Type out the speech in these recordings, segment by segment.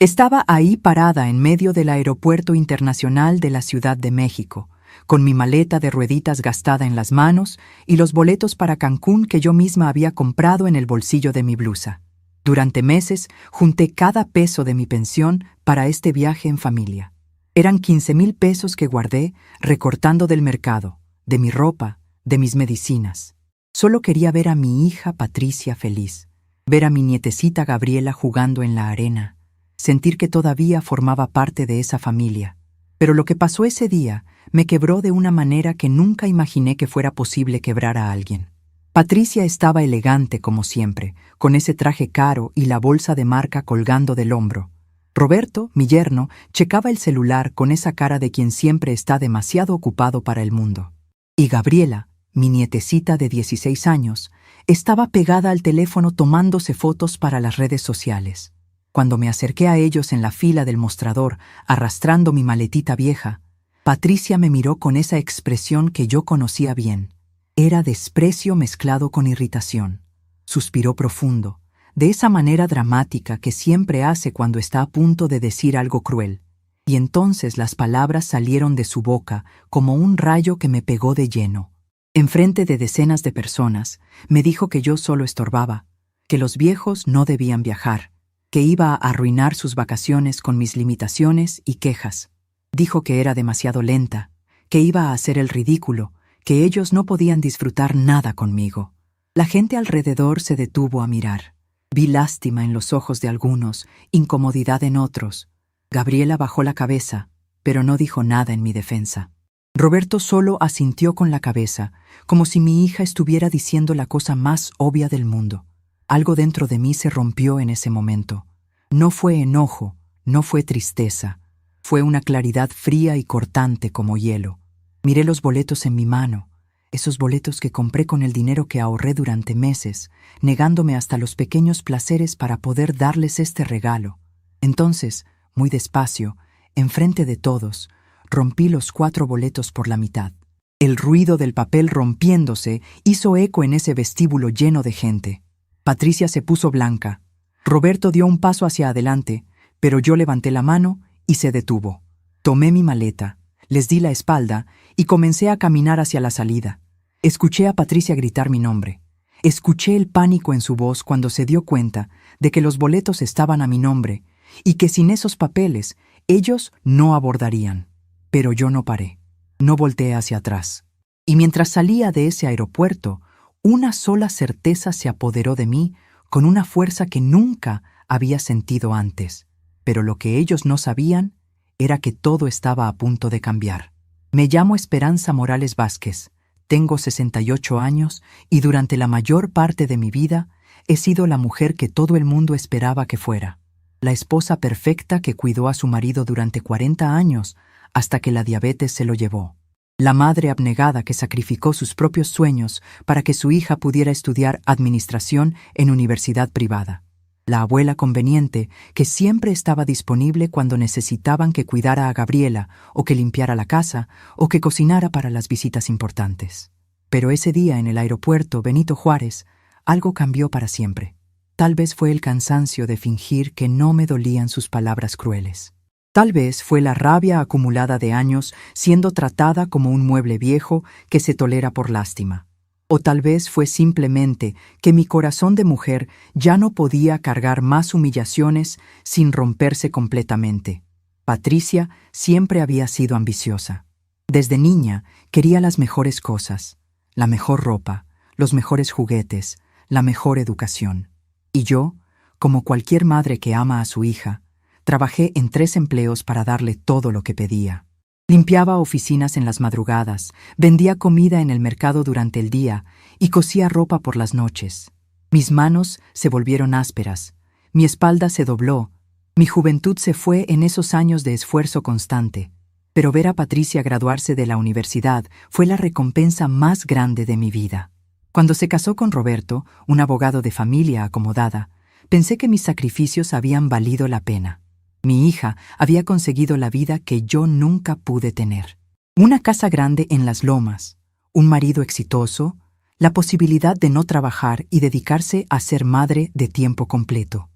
Estaba ahí parada en medio del Aeropuerto Internacional de la Ciudad de México, con mi maleta de rueditas gastada en las manos y los boletos para Cancún que yo misma había comprado en el bolsillo de mi blusa. Durante meses junté cada peso de mi pensión para este viaje en familia. Eran 15,000 pesos que guardé recortando del mercado, de mi ropa, de mis medicinas. Solo quería ver a mi hija Patricia feliz, ver a mi nietecita Gabriela jugando en la arena, sentir que todavía formaba parte de esa familia. Pero lo que pasó ese día me quebró de una manera que nunca imaginé que fuera posible quebrar a alguien. Patricia estaba elegante como siempre, con ese traje caro y la bolsa de marca colgando del hombro. Roberto, mi yerno, checaba el celular con esa cara de quien siempre está demasiado ocupado para el mundo. Y Gabriela, mi nietecita de 16 años, estaba pegada al teléfono tomándose fotos para las redes sociales. Cuando me acerqué a ellos en la fila del mostrador, arrastrando mi maletita vieja, Patricia me miró con esa expresión que yo conocía bien. Era desprecio mezclado con irritación. Suspiró profundo, de esa manera dramática que siempre hace cuando está a punto de decir algo cruel. Y entonces las palabras salieron de su boca como un rayo que me pegó de lleno. Enfrente de decenas de personas, me dijo que yo solo estorbaba, que los viejos no debían viajar, que iba a arruinar sus vacaciones con mis limitaciones y quejas. Dijo que era demasiado lenta, que iba a hacer el ridículo, que ellos no podían disfrutar nada conmigo. La gente alrededor se detuvo a mirar. Vi lástima en los ojos de algunos, incomodidad en otros. Gabriela bajó la cabeza, pero no dijo nada en mi defensa. Roberto solo asintió con la cabeza, como si mi hija estuviera diciendo la cosa más obvia del mundo. Algo dentro de mí se rompió en ese momento. No fue enojo, no fue tristeza. Fue una claridad fría y cortante como hielo. Miré los boletos en mi mano, esos boletos que compré con el dinero que ahorré durante meses, negándome hasta los pequeños placeres para poder darles este regalo. Entonces, muy despacio, enfrente de todos, rompí los 4 boletos por la mitad. El ruido del papel rompiéndose hizo eco en ese vestíbulo lleno de gente. Patricia se puso blanca. Roberto dio un paso hacia adelante, pero yo levanté la mano y se detuvo. Tomé mi maleta, les di la espalda y comencé a caminar hacia la salida. Escuché a Patricia gritar mi nombre. Escuché el pánico en su voz cuando se dio cuenta de que los boletos estaban a mi nombre y que sin esos papeles ellos no abordarían. Pero yo no paré. No volteé hacia atrás. Y mientras salía de ese aeropuerto, una sola certeza se apoderó de mí con una fuerza que nunca había sentido antes. Pero lo que ellos no sabían era que todo estaba a punto de cambiar. Me llamo Esperanza Morales Vázquez, tengo 68 años y durante la mayor parte de mi vida he sido la mujer que todo el mundo esperaba que fuera. La esposa perfecta que cuidó a su marido durante 40 años hasta que la diabetes se lo llevó. La madre abnegada que sacrificó sus propios sueños para que su hija pudiera estudiar administración en universidad privada. La abuela conveniente que siempre estaba disponible cuando necesitaban que cuidara a Gabriela o que limpiara la casa o que cocinara para las visitas importantes. Pero ese día en el aeropuerto Benito Juárez, algo cambió para siempre. Tal vez fue el cansancio de fingir que no me dolían sus palabras crueles. Tal vez fue la rabia acumulada de años siendo tratada como un mueble viejo que se tolera por lástima. O tal vez fue simplemente que mi corazón de mujer ya no podía cargar más humillaciones sin romperse completamente. Patricia siempre había sido ambiciosa. Desde niña quería las mejores cosas, la mejor ropa, los mejores juguetes, la mejor educación. Y yo, como cualquier madre que ama a su hija, trabajé en 3 empleos para darle todo lo que pedía. Limpiaba oficinas en las madrugadas, vendía comida en el mercado durante el día y cosía ropa por las noches. Mis manos se volvieron ásperas, mi espalda se dobló, mi juventud se fue en esos años de esfuerzo constante. Pero ver a Patricia graduarse de la universidad fue la recompensa más grande de mi vida. Cuando se casó con Roberto, un abogado de familia acomodada, pensé que mis sacrificios habían valido la pena. Mi hija había conseguido la vida que yo nunca pude tener. Una casa grande en las Lomas, un marido exitoso, la posibilidad de no trabajar y dedicarse a ser madre de tiempo completo.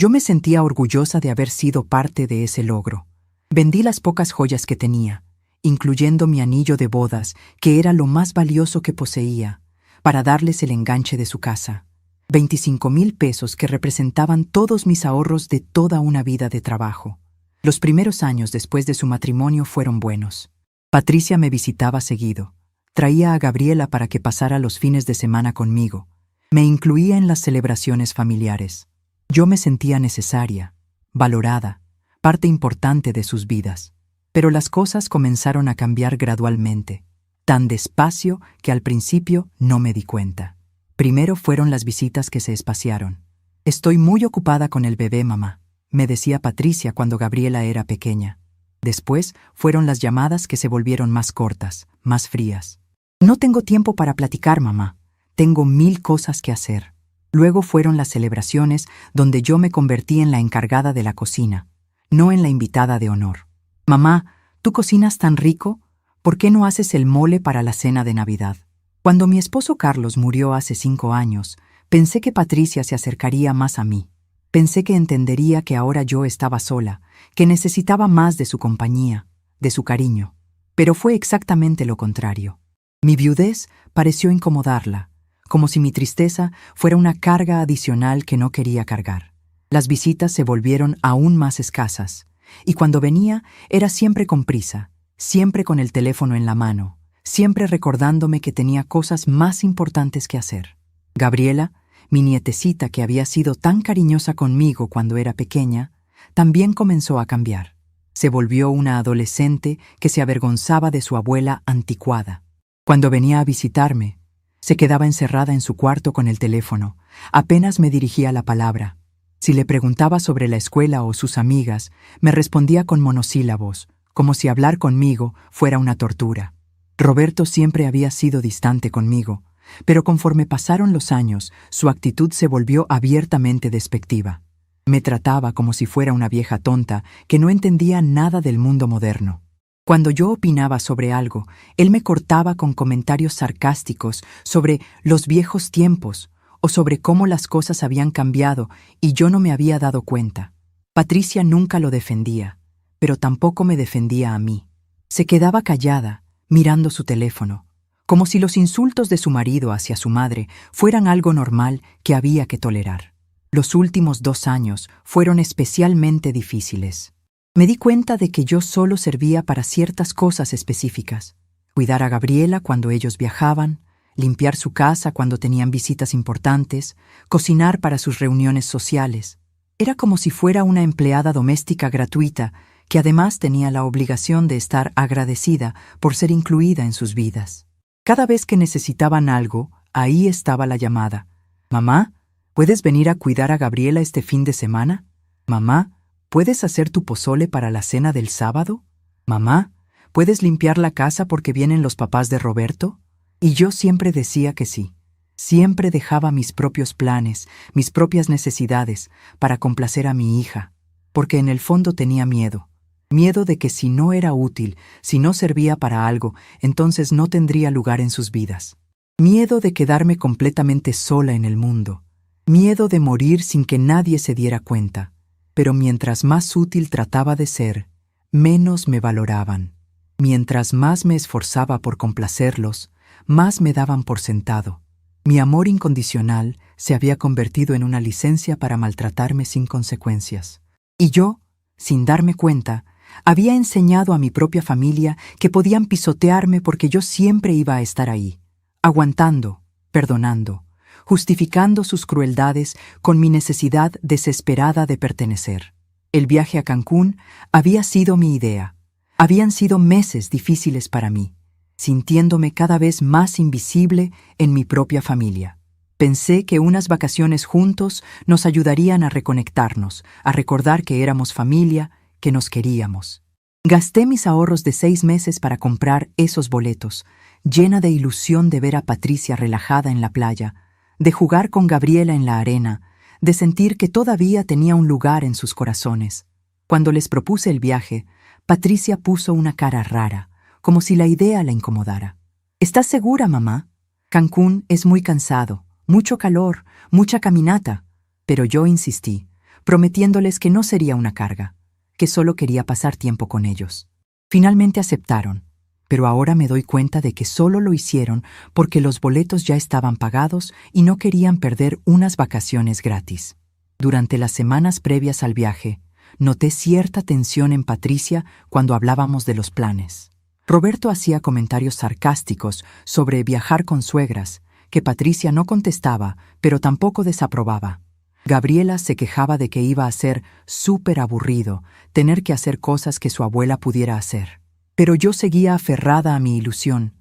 Yo me sentía orgullosa de haber sido parte de ese logro. Vendí las pocas joyas que tenía, incluyendo mi anillo de bodas, que era lo más valioso que poseía, para darles el enganche de su casa. 25,000 pesos que representaban todos mis ahorros de toda una vida de trabajo. Los primeros años después de su matrimonio fueron buenos. Patricia me visitaba seguido. Traía a Gabriela para que pasara los fines de semana conmigo. Me incluía en las celebraciones familiares. Yo me sentía necesaria, valorada, parte importante de sus vidas. Pero las cosas comenzaron a cambiar gradualmente, tan despacio que al principio no me di cuenta. Primero fueron las visitas que se espaciaron. «Estoy muy ocupada con el bebé, mamá», me decía Patricia cuando Gabriela era pequeña. Después fueron las llamadas que se volvieron más cortas, más frías. «No tengo tiempo para platicar, mamá. Tengo 1000 cosas que hacer». Luego fueron las celebraciones donde yo me convertí en la encargada de la cocina, no en la invitada de honor. «Mamá, ¿tú cocinas tan rico? ¿Por qué no haces el mole para la cena de Navidad?» Cuando mi esposo Carlos murió hace 5 años, pensé que Patricia se acercaría más a mí. Pensé que entendería que ahora yo estaba sola, que necesitaba más de su compañía, de su cariño. Pero fue exactamente lo contrario. Mi viudez pareció incomodarla, como si mi tristeza fuera una carga adicional que no quería cargar. Las visitas se volvieron aún más escasas, y cuando venía era siempre con prisa, siempre con el teléfono en la mano, siempre recordándome que tenía cosas más importantes que hacer. Gabriela, mi nietecita que había sido tan cariñosa conmigo cuando era pequeña, también comenzó a cambiar. Se volvió una adolescente que se avergonzaba de su abuela anticuada. Cuando venía a visitarme, se quedaba encerrada en su cuarto con el teléfono. Apenas me dirigía la palabra. Si le preguntaba sobre la escuela o sus amigas, me respondía con monosílabos, como si hablar conmigo fuera una tortura. Roberto siempre había sido distante conmigo, pero conforme pasaron los años, su actitud se volvió abiertamente despectiva. Me trataba como si fuera una vieja tonta que no entendía nada del mundo moderno. Cuando yo opinaba sobre algo, él me cortaba con comentarios sarcásticos sobre los viejos tiempos o sobre cómo las cosas habían cambiado y yo no me había dado cuenta. Patricia nunca lo defendía, pero tampoco me defendía a mí. Se quedaba callada, mirando su teléfono, como si los insultos de su marido hacia su madre fueran algo normal que había que tolerar. Los últimos 2 años fueron especialmente difíciles. Me di cuenta de que yo solo servía para ciertas cosas específicas: cuidar a Gabriela cuando ellos viajaban, limpiar su casa cuando tenían visitas importantes, cocinar para sus reuniones sociales. Era como si fuera una empleada doméstica gratuita que además tenía la obligación de estar agradecida por ser incluida en sus vidas. Cada vez que necesitaban algo, ahí estaba la llamada. «Mamá, ¿puedes venir a cuidar a Gabriela este fin de semana? Mamá, ¿puedes hacer tu pozole para la cena del sábado? Mamá, ¿puedes limpiar la casa porque vienen los papás de Roberto?» Y yo siempre decía que sí. Siempre dejaba mis propios planes, mis propias necesidades, para complacer a mi hija, porque en el fondo tenía miedo. Miedo de que si no era útil, si no servía para algo, entonces no tendría lugar en sus vidas. Miedo de quedarme completamente sola en el mundo. Miedo de morir sin que nadie se diera cuenta. Pero mientras más útil trataba de ser, menos me valoraban. Mientras más me esforzaba por complacerlos, más me daban por sentado. Mi amor incondicional se había convertido en una licencia para maltratarme sin consecuencias. Y yo, sin darme cuenta, había enseñado a mi propia familia que podían pisotearme porque yo siempre iba a estar ahí, aguantando, perdonando, justificando sus crueldades con mi necesidad desesperada de pertenecer. El viaje a Cancún había sido mi idea. Habían sido meses difíciles para mí, sintiéndome cada vez más invisible en mi propia familia. Pensé que unas vacaciones juntos nos ayudarían a reconectarnos, a recordar que éramos familia, que nos queríamos. Gasté mis ahorros de 6 meses para comprar esos boletos, llena de ilusión de ver a Patricia relajada en la playa, de jugar con Gabriela en la arena, de sentir que todavía tenía un lugar en sus corazones. Cuando les propuse el viaje, Patricia puso una cara rara, como si la idea la incomodara. «¿Estás segura, mamá? Cancún es muy cansado, mucho calor, mucha caminata». Pero yo insistí, prometiéndoles que no sería una carga, que solo quería pasar tiempo con ellos. Finalmente aceptaron, pero ahora me doy cuenta de que solo lo hicieron porque los boletos ya estaban pagados y no querían perder unas vacaciones gratis. Durante las semanas previas al viaje, noté cierta tensión en Patricia cuando hablábamos de los planes. Roberto hacía comentarios sarcásticos sobre viajar con suegras, que Patricia no contestaba, pero tampoco desaprobaba. Gabriela se quejaba de que iba a ser súper aburrido tener que hacer cosas que su abuela pudiera hacer. Pero yo seguía aferrada a mi ilusión,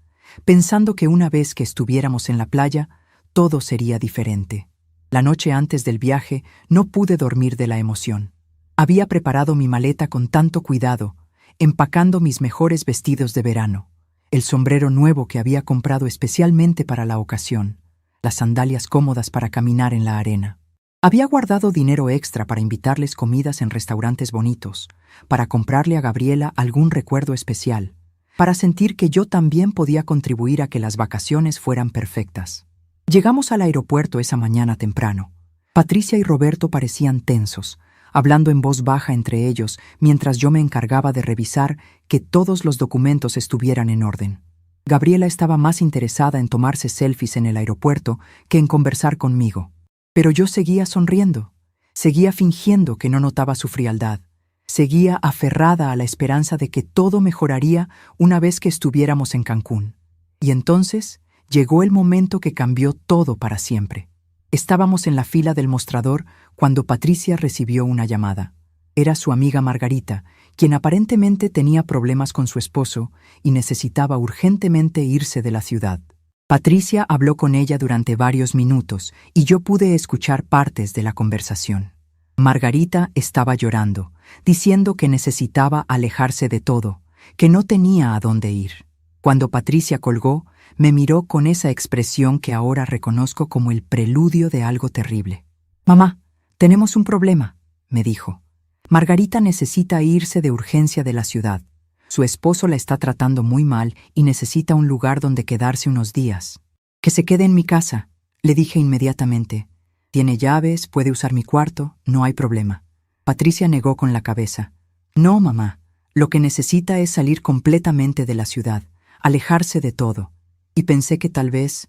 pensando que una vez que estuviéramos en la playa, todo sería diferente. La noche antes del viaje no pude dormir de la emoción. Había preparado mi maleta con tanto cuidado, empacando mis mejores vestidos de verano, el sombrero nuevo que había comprado especialmente para la ocasión, las sandalias cómodas para caminar en la arena. Había guardado dinero extra para invitarles comidas en restaurantes bonitos, para comprarle a Gabriela algún recuerdo especial, para sentir que yo también podía contribuir a que las vacaciones fueran perfectas. Llegamos al aeropuerto esa mañana temprano. Patricia y Roberto parecían tensos, hablando en voz baja entre ellos mientras yo me encargaba de revisar que todos los documentos estuvieran en orden. Gabriela estaba más interesada en tomarse selfies en el aeropuerto que en conversar conmigo. Pero yo seguía sonriendo, seguía fingiendo que no notaba su frialdad, seguía aferrada a la esperanza de que todo mejoraría una vez que estuviéramos en Cancún. Y entonces llegó el momento que cambió todo para siempre. Estábamos en la fila del mostrador cuando Patricia recibió una llamada. Era su amiga Margarita, quien aparentemente tenía problemas con su esposo y necesitaba urgentemente irse de la ciudad. Patricia habló con ella durante varios minutos y yo pude escuchar partes de la conversación. Margarita estaba llorando, diciendo que necesitaba alejarse de todo, que no tenía a dónde ir. Cuando Patricia colgó, me miró con esa expresión que ahora reconozco como el preludio de algo terrible. «Mamá, tenemos un problema», me dijo. «Margarita necesita irse de urgencia de la ciudad. Su esposo la está tratando muy mal y necesita un lugar donde quedarse unos días». «Que se quede en mi casa», le dije inmediatamente. «Tiene llaves, puede usar mi cuarto, no hay problema». Patricia negó con la cabeza. «No, mamá, lo que necesita es salir completamente de la ciudad, alejarse de todo. Y pensé que tal vez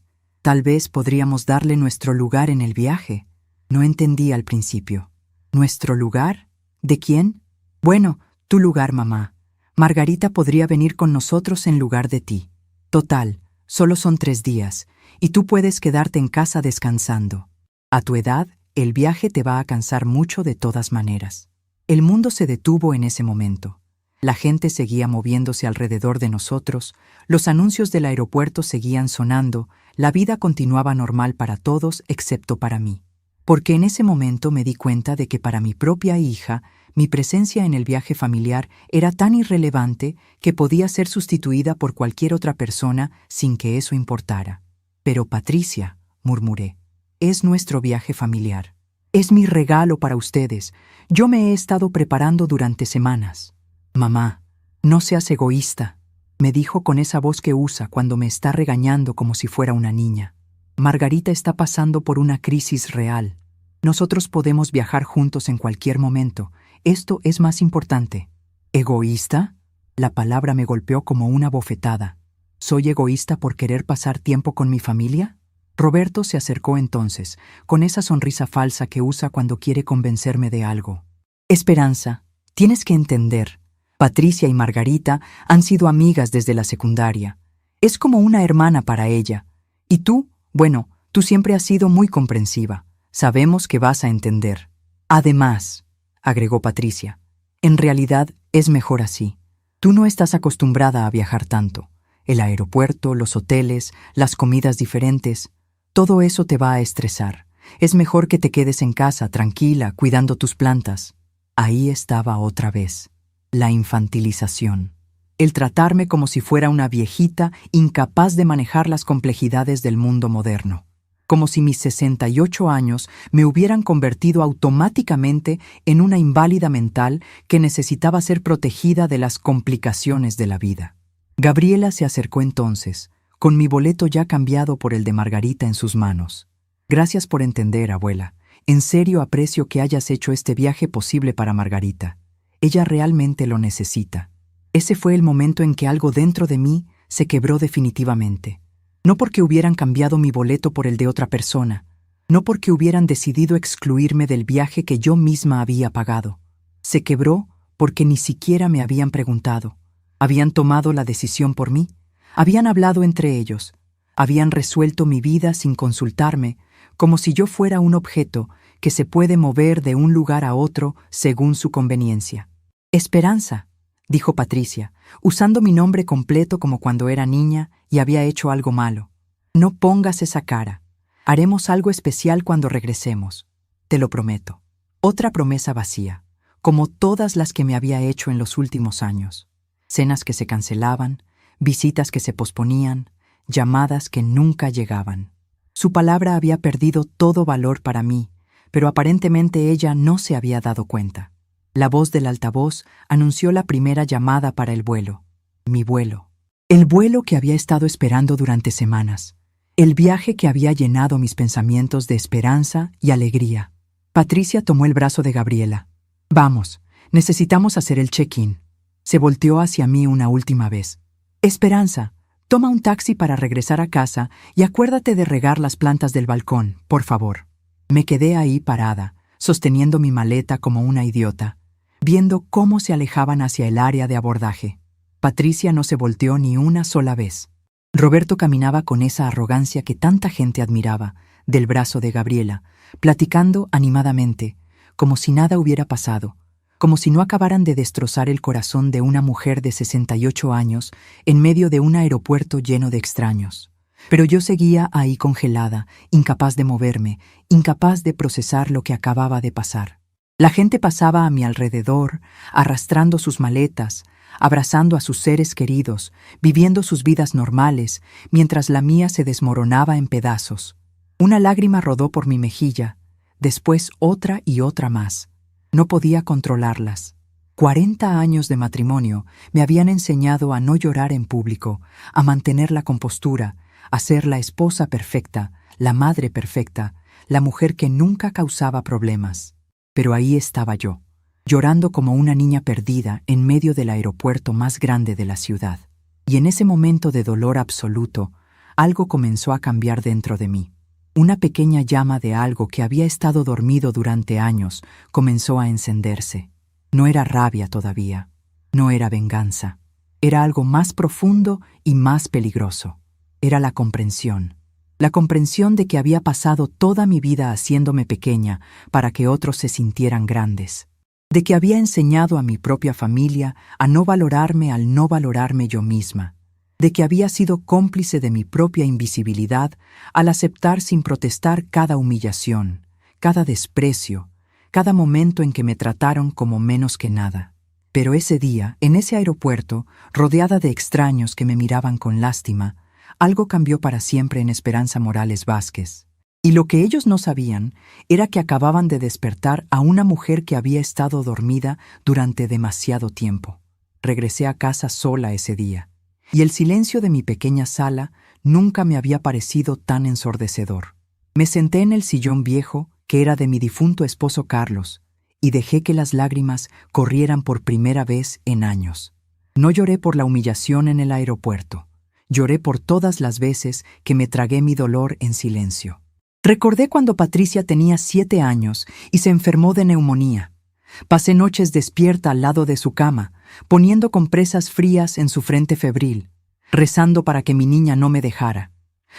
podríamos darle nuestro lugar en el viaje». No entendí al principio. ¿Nuestro lugar? ¿De quién? «Bueno, tu lugar, mamá. Margarita podría venir con nosotros en lugar de ti. Total, solo son 3 días, y tú puedes quedarte en casa descansando. A tu edad, el viaje te va a cansar mucho de todas maneras». El mundo se detuvo en ese momento. La gente seguía moviéndose alrededor de nosotros, los anuncios del aeropuerto seguían sonando, la vida continuaba normal para todos excepto para mí. Porque en ese momento me di cuenta de que para mi propia hija, mi presencia en el viaje familiar era tan irrelevante que podía ser sustituida por cualquier otra persona sin que eso importara. «Pero Patricia», murmuré, «es nuestro viaje familiar. Es mi regalo para ustedes. Yo me he estado preparando durante semanas». «Mamá, no seas egoísta», me dijo con esa voz que usa cuando me está regañando como si fuera una niña. «Margarita está pasando por una crisis real. Nosotros podemos viajar juntos en cualquier momento. Esto es más importante». «¿Egoísta?». La palabra me golpeó como una bofetada. ¿Soy egoísta por querer pasar tiempo con mi familia? Roberto se acercó entonces, con esa sonrisa falsa que usa cuando quiere convencerme de algo. «Esperanza, tienes que entender. Patricia y Margarita han sido amigas desde la secundaria. Es como una hermana para ella. Y tú, bueno, tú siempre has sido muy comprensiva. Sabemos que vas a entender. Además», agregó Patricia, «en realidad es mejor así. Tú no estás acostumbrada a viajar tanto. El aeropuerto, los hoteles, las comidas diferentes, todo eso te va a estresar. Es mejor que te quedes en casa, tranquila, cuidando tus plantas». Ahí estaba otra vez. La infantilización. El tratarme como si fuera una viejita incapaz de manejar las complejidades del mundo moderno. Como si mis 68 años me hubieran convertido automáticamente en una inválida mental que necesitaba ser protegida de las complicaciones de la vida. Gabriela se acercó entonces, con mi boleto ya cambiado por el de Margarita en sus manos. «Gracias por entender, abuela. En serio aprecio que hayas hecho este viaje posible para Margarita. Ella realmente lo necesita. Ese fue el momento en que algo dentro de mí se quebró definitivamente. No porque hubieran cambiado mi boleto por el de otra persona, no porque hubieran decidido excluirme del viaje que yo misma había pagado. Se quebró porque ni siquiera me habían preguntado. Habían tomado la decisión por mí, habían hablado entre ellos, habían resuelto mi vida sin consultarme, como si yo fuera un objeto que se puede mover de un lugar a otro según su conveniencia. Esperanza, dijo Patricia, usando mi nombre completo como cuando era niña y había hecho algo malo. No pongas esa cara. Haremos algo especial cuando regresemos. Te lo prometo. Otra promesa vacía, como todas las que me había hecho en los últimos años. Cenas que se cancelaban, visitas que se posponían, llamadas que nunca llegaban. Su palabra había perdido todo valor para mí, pero aparentemente ella no se había dado cuenta. La voz del altavoz anunció la primera llamada para el vuelo. Mi vuelo. El vuelo que había estado esperando durante semanas. El viaje que había llenado mis pensamientos de esperanza y alegría. Patricia tomó el brazo de Gabriela. Vamos, necesitamos hacer el check-in. Se volteó hacia mí una última vez. Esperanza, toma un taxi para regresar a casa y acuérdate de regar las plantas del balcón, por favor. Me quedé ahí parada, sosteniendo mi maleta como una idiota, viendo cómo se alejaban hacia el área de abordaje. Patricia no se volteó ni una sola vez. Roberto caminaba con esa arrogancia que tanta gente admiraba, del brazo de Gabriela, platicando animadamente, como si nada hubiera pasado, como si no acabaran de destrozar el corazón de una mujer de 68 años en medio de un aeropuerto lleno de extraños. Pero yo seguía ahí congelada, incapaz de moverme, incapaz de procesar lo que acababa de pasar. La gente pasaba a mi alrededor, arrastrando sus maletas, abrazando a sus seres queridos, viviendo sus vidas normales, mientras la mía se desmoronaba en pedazos. Una lágrima rodó por mi mejilla, después otra y otra más. No podía controlarlas. 40 años de matrimonio me habían enseñado a no llorar en público, a mantener la compostura, a ser la esposa perfecta, la madre perfecta, la mujer que nunca causaba problemas. Pero ahí estaba yo, llorando como una niña perdida en medio del aeropuerto más grande de la ciudad. Y en ese momento de dolor absoluto, algo comenzó a cambiar dentro de mí. Una pequeña llama de algo que había estado dormido durante años comenzó a encenderse. No era rabia todavía, no era venganza. Era algo más profundo y más peligroso. Era la comprensión de que había pasado toda mi vida haciéndome pequeña para que otros se sintieran grandes, de que había enseñado a mi propia familia a no valorarme al no valorarme yo misma, de que había sido cómplice de mi propia invisibilidad al aceptar sin protestar cada humillación, cada desprecio, cada momento en que me trataron como menos que nada. Pero ese día, en ese aeropuerto, rodeada de extraños que me miraban con lástima, algo cambió para siempre en Esperanza Morales Vázquez. Y lo que ellos no sabían era que acababan de despertar a una mujer que había estado dormida durante demasiado tiempo. Regresé a casa sola ese día, y el silencio de mi pequeña sala nunca me había parecido tan ensordecedor. Me senté en el sillón viejo que era de mi difunto esposo Carlos, y dejé que las lágrimas corrieran por primera vez en años. No lloré por la humillación en el aeropuerto. Lloré por todas las veces que me tragué mi dolor en silencio. Recordé cuando Patricia tenía 7 años y se enfermó de neumonía. Pasé noches despierta al lado de su cama, poniendo compresas frías en su frente febril, rezando para que mi niña no me dejara.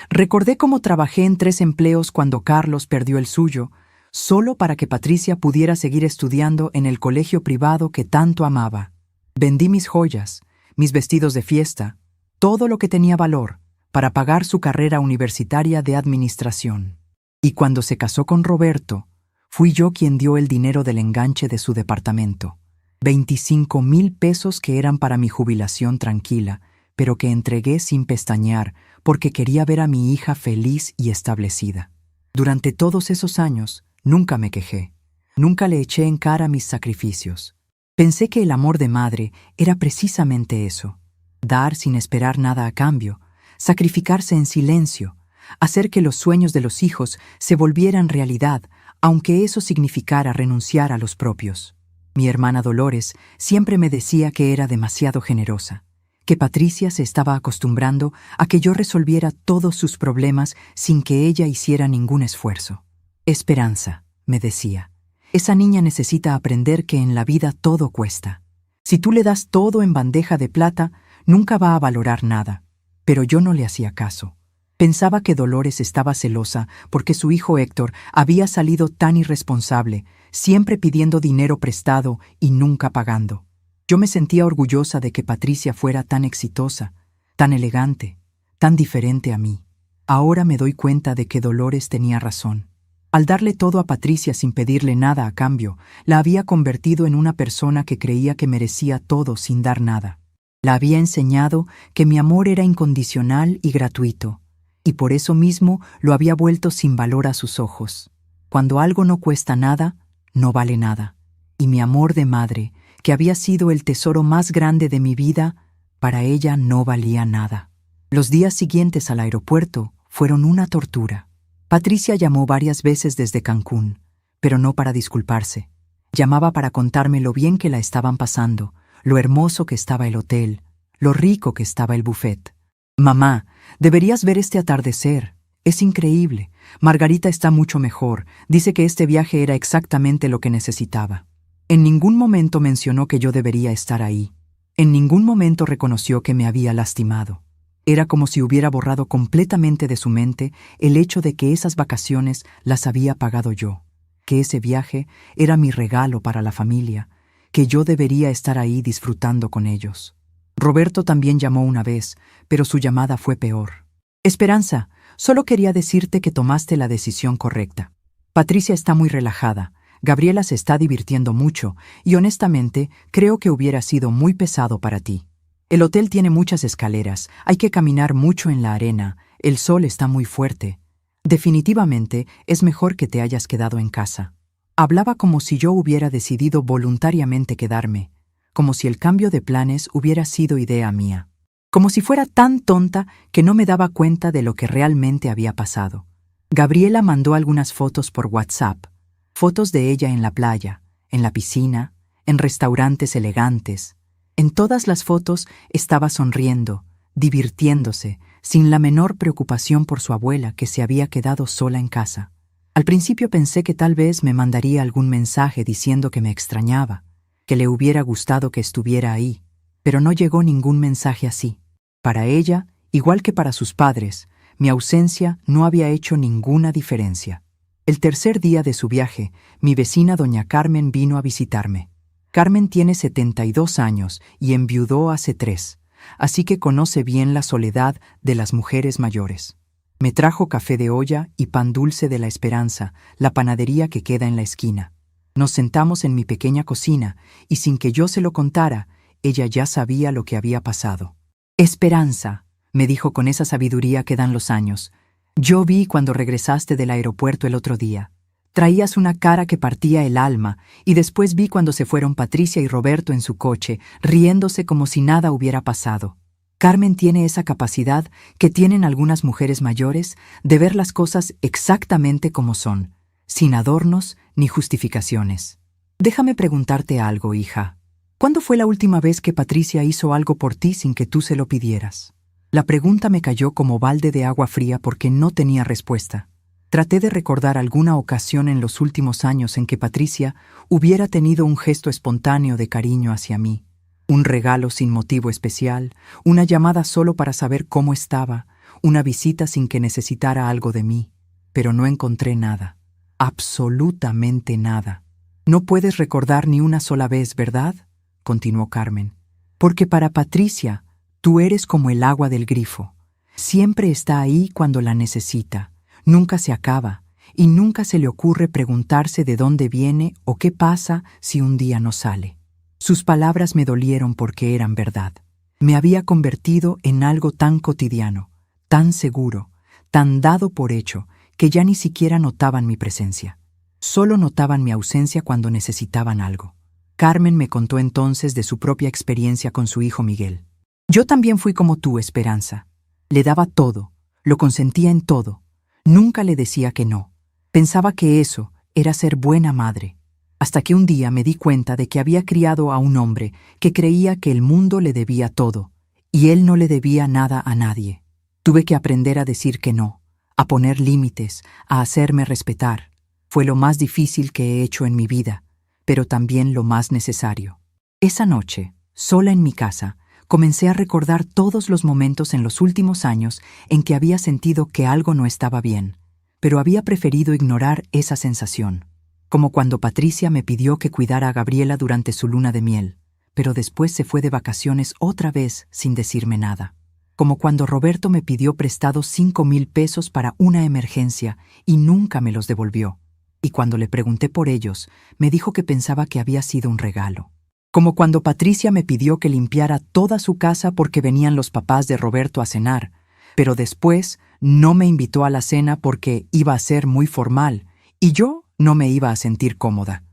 Recordé cómo trabajé en 3 empleos cuando Carlos perdió el suyo, solo para que Patricia pudiera seguir estudiando en el colegio privado que tanto amaba. Vendí mis joyas, mis vestidos de fiesta, todo lo que tenía valor para pagar su carrera universitaria de administración. Y cuando se casó con Roberto, fui yo quien dio el dinero del enganche de su departamento. 25,000 pesos que eran para mi jubilación tranquila, pero que entregué sin pestañear porque quería ver a mi hija feliz y establecida. Durante todos esos años, nunca me quejé. Nunca le eché en cara mis sacrificios. Pensé que el amor de madre era precisamente eso. Dar sin esperar nada a cambio, sacrificarse en silencio, hacer que los sueños de los hijos se volvieran realidad, aunque eso significara renunciar a los propios. Mi hermana Dolores siempre me decía que era demasiado generosa, que Patricia se estaba acostumbrando a que yo resolviera todos sus problemas sin que ella hiciera ningún esfuerzo. Esperanza, me decía, esa niña necesita aprender que en la vida todo cuesta. Si tú le das todo en bandeja de plata, nunca va a valorar nada. Pero yo no le hacía caso. Pensaba que Dolores estaba celosa porque su hijo Héctor había salido tan irresponsable, siempre pidiendo dinero prestado y nunca pagando. Yo me sentía orgullosa de que Patricia fuera tan exitosa, tan elegante, tan diferente a mí. Ahora me doy cuenta de que Dolores tenía razón. Al darle todo a Patricia sin pedirle nada a cambio, la había convertido en una persona que creía que merecía todo sin dar nada. La había enseñado que mi amor era incondicional y gratuito, y por eso mismo lo había vuelto sin valor a sus ojos. Cuando algo no cuesta nada, no vale nada. Y mi amor de madre, que había sido el tesoro más grande de mi vida, para ella no valía nada. Los días siguientes al aeropuerto fueron una tortura. Patricia llamó varias veces desde Cancún, pero no para disculparse. Llamaba para contarme lo bien que la estaban pasando, lo hermoso que estaba el hotel, lo rico que estaba el buffet. «Mamá, deberías ver este atardecer. Es increíble. Margarita está mucho mejor. Dice que este viaje era exactamente lo que necesitaba». En ningún momento mencionó que yo debería estar ahí. En ningún momento reconoció que me había lastimado. Era como si hubiera borrado completamente de su mente el hecho de que esas vacaciones las había pagado yo, que ese viaje era mi regalo para la familia, que yo debería estar ahí disfrutando con ellos. Roberto también llamó una vez, pero su llamada fue peor. «Esperanza, solo quería decirte que tomaste la decisión correcta. Patricia está muy relajada, Gabriela se está divirtiendo mucho y honestamente creo que hubiera sido muy pesado para ti. El hotel tiene muchas escaleras, hay que caminar mucho en la arena, el sol está muy fuerte. Definitivamente es mejor que te hayas quedado en casa». Hablaba como si yo hubiera decidido voluntariamente quedarme, como si el cambio de planes hubiera sido idea mía, como si fuera tan tonta que no me daba cuenta de lo que realmente había pasado. Gabriela mandó algunas fotos por WhatsApp, fotos de ella en la playa, en la piscina, en restaurantes elegantes. En todas las fotos estaba sonriendo, divirtiéndose, sin la menor preocupación por su abuela que se había quedado sola en casa. Al principio pensé que tal vez me mandaría algún mensaje diciendo que me extrañaba, que le hubiera gustado que estuviera ahí, pero no llegó ningún mensaje así. Para ella, igual que para sus padres, mi ausencia no había hecho ninguna diferencia. El tercer día de su viaje, mi vecina doña Carmen vino a visitarme. Carmen tiene 72 años y enviudó hace 3, así que conoce bien la soledad de las mujeres mayores. Me trajo café de olla y pan dulce de la Esperanza, la panadería que queda en la esquina. Nos sentamos en mi pequeña cocina y sin que yo se lo contara, ella ya sabía lo que había pasado. «Esperanza», me dijo con esa sabiduría que dan los años, «yo vi cuando regresaste del aeropuerto el otro día. Traías una cara que partía el alma y después vi cuando se fueron Patricia y Roberto en su coche, riéndose como si nada hubiera pasado. Carmen tiene esa capacidad que tienen algunas mujeres mayores de ver las cosas exactamente como son, sin adornos ni justificaciones. Déjame preguntarte algo, hija. ¿Cuándo fue la última vez que Patricia hizo algo por ti sin que tú se lo pidieras?» La pregunta me cayó como balde de agua fría porque no tenía respuesta. Traté de recordar alguna ocasión en los últimos años en que Patricia hubiera tenido un gesto espontáneo de cariño hacia mí. Un regalo sin motivo especial, una llamada solo para saber cómo estaba, una visita sin que necesitara algo de mí. Pero no encontré nada. Absolutamente nada. «No puedes recordar ni una sola vez, ¿verdad?», continuó Carmen. «Porque para Patricia, tú eres como el agua del grifo. Siempre está ahí cuando la necesita. Nunca se acaba, y nunca se le ocurre preguntarse de dónde viene o qué pasa si un día no sale». Sus palabras me dolieron porque eran verdad. Me había convertido en algo tan cotidiano, tan seguro, tan dado por hecho, que ya ni siquiera notaban mi presencia. Solo notaban mi ausencia cuando necesitaban algo. Carmen me contó entonces de su propia experiencia con su hijo Miguel. «Yo también fui como tú, Esperanza. Le daba todo, lo consentía en todo. Nunca le decía que no. Pensaba que eso, era ser buena madre. Hasta que un día me di cuenta de que había criado a un hombre que creía que el mundo le debía todo, y él no le debía nada a nadie. Tuve que aprender a decir que no, a poner límites, a hacerme respetar. Fue lo más difícil que he hecho en mi vida, pero también lo más necesario. Esa noche, sola en mi casa, comencé a recordar todos los momentos en los últimos años en que había sentido que algo no estaba bien, pero había preferido ignorar esa sensación. Como cuando Patricia me pidió que cuidara a Gabriela durante su luna de miel, pero después se fue de vacaciones otra vez sin decirme nada. Como cuando Roberto me pidió prestados 5,000 pesos para una emergencia y nunca me los devolvió. Y cuando le pregunté por ellos, me dijo que pensaba que había sido un regalo. Como cuando Patricia me pidió que limpiara toda su casa porque venían los papás de Roberto a cenar, pero después no me invitó a la cena porque iba a ser muy formal y yo no me iba a sentir cómoda.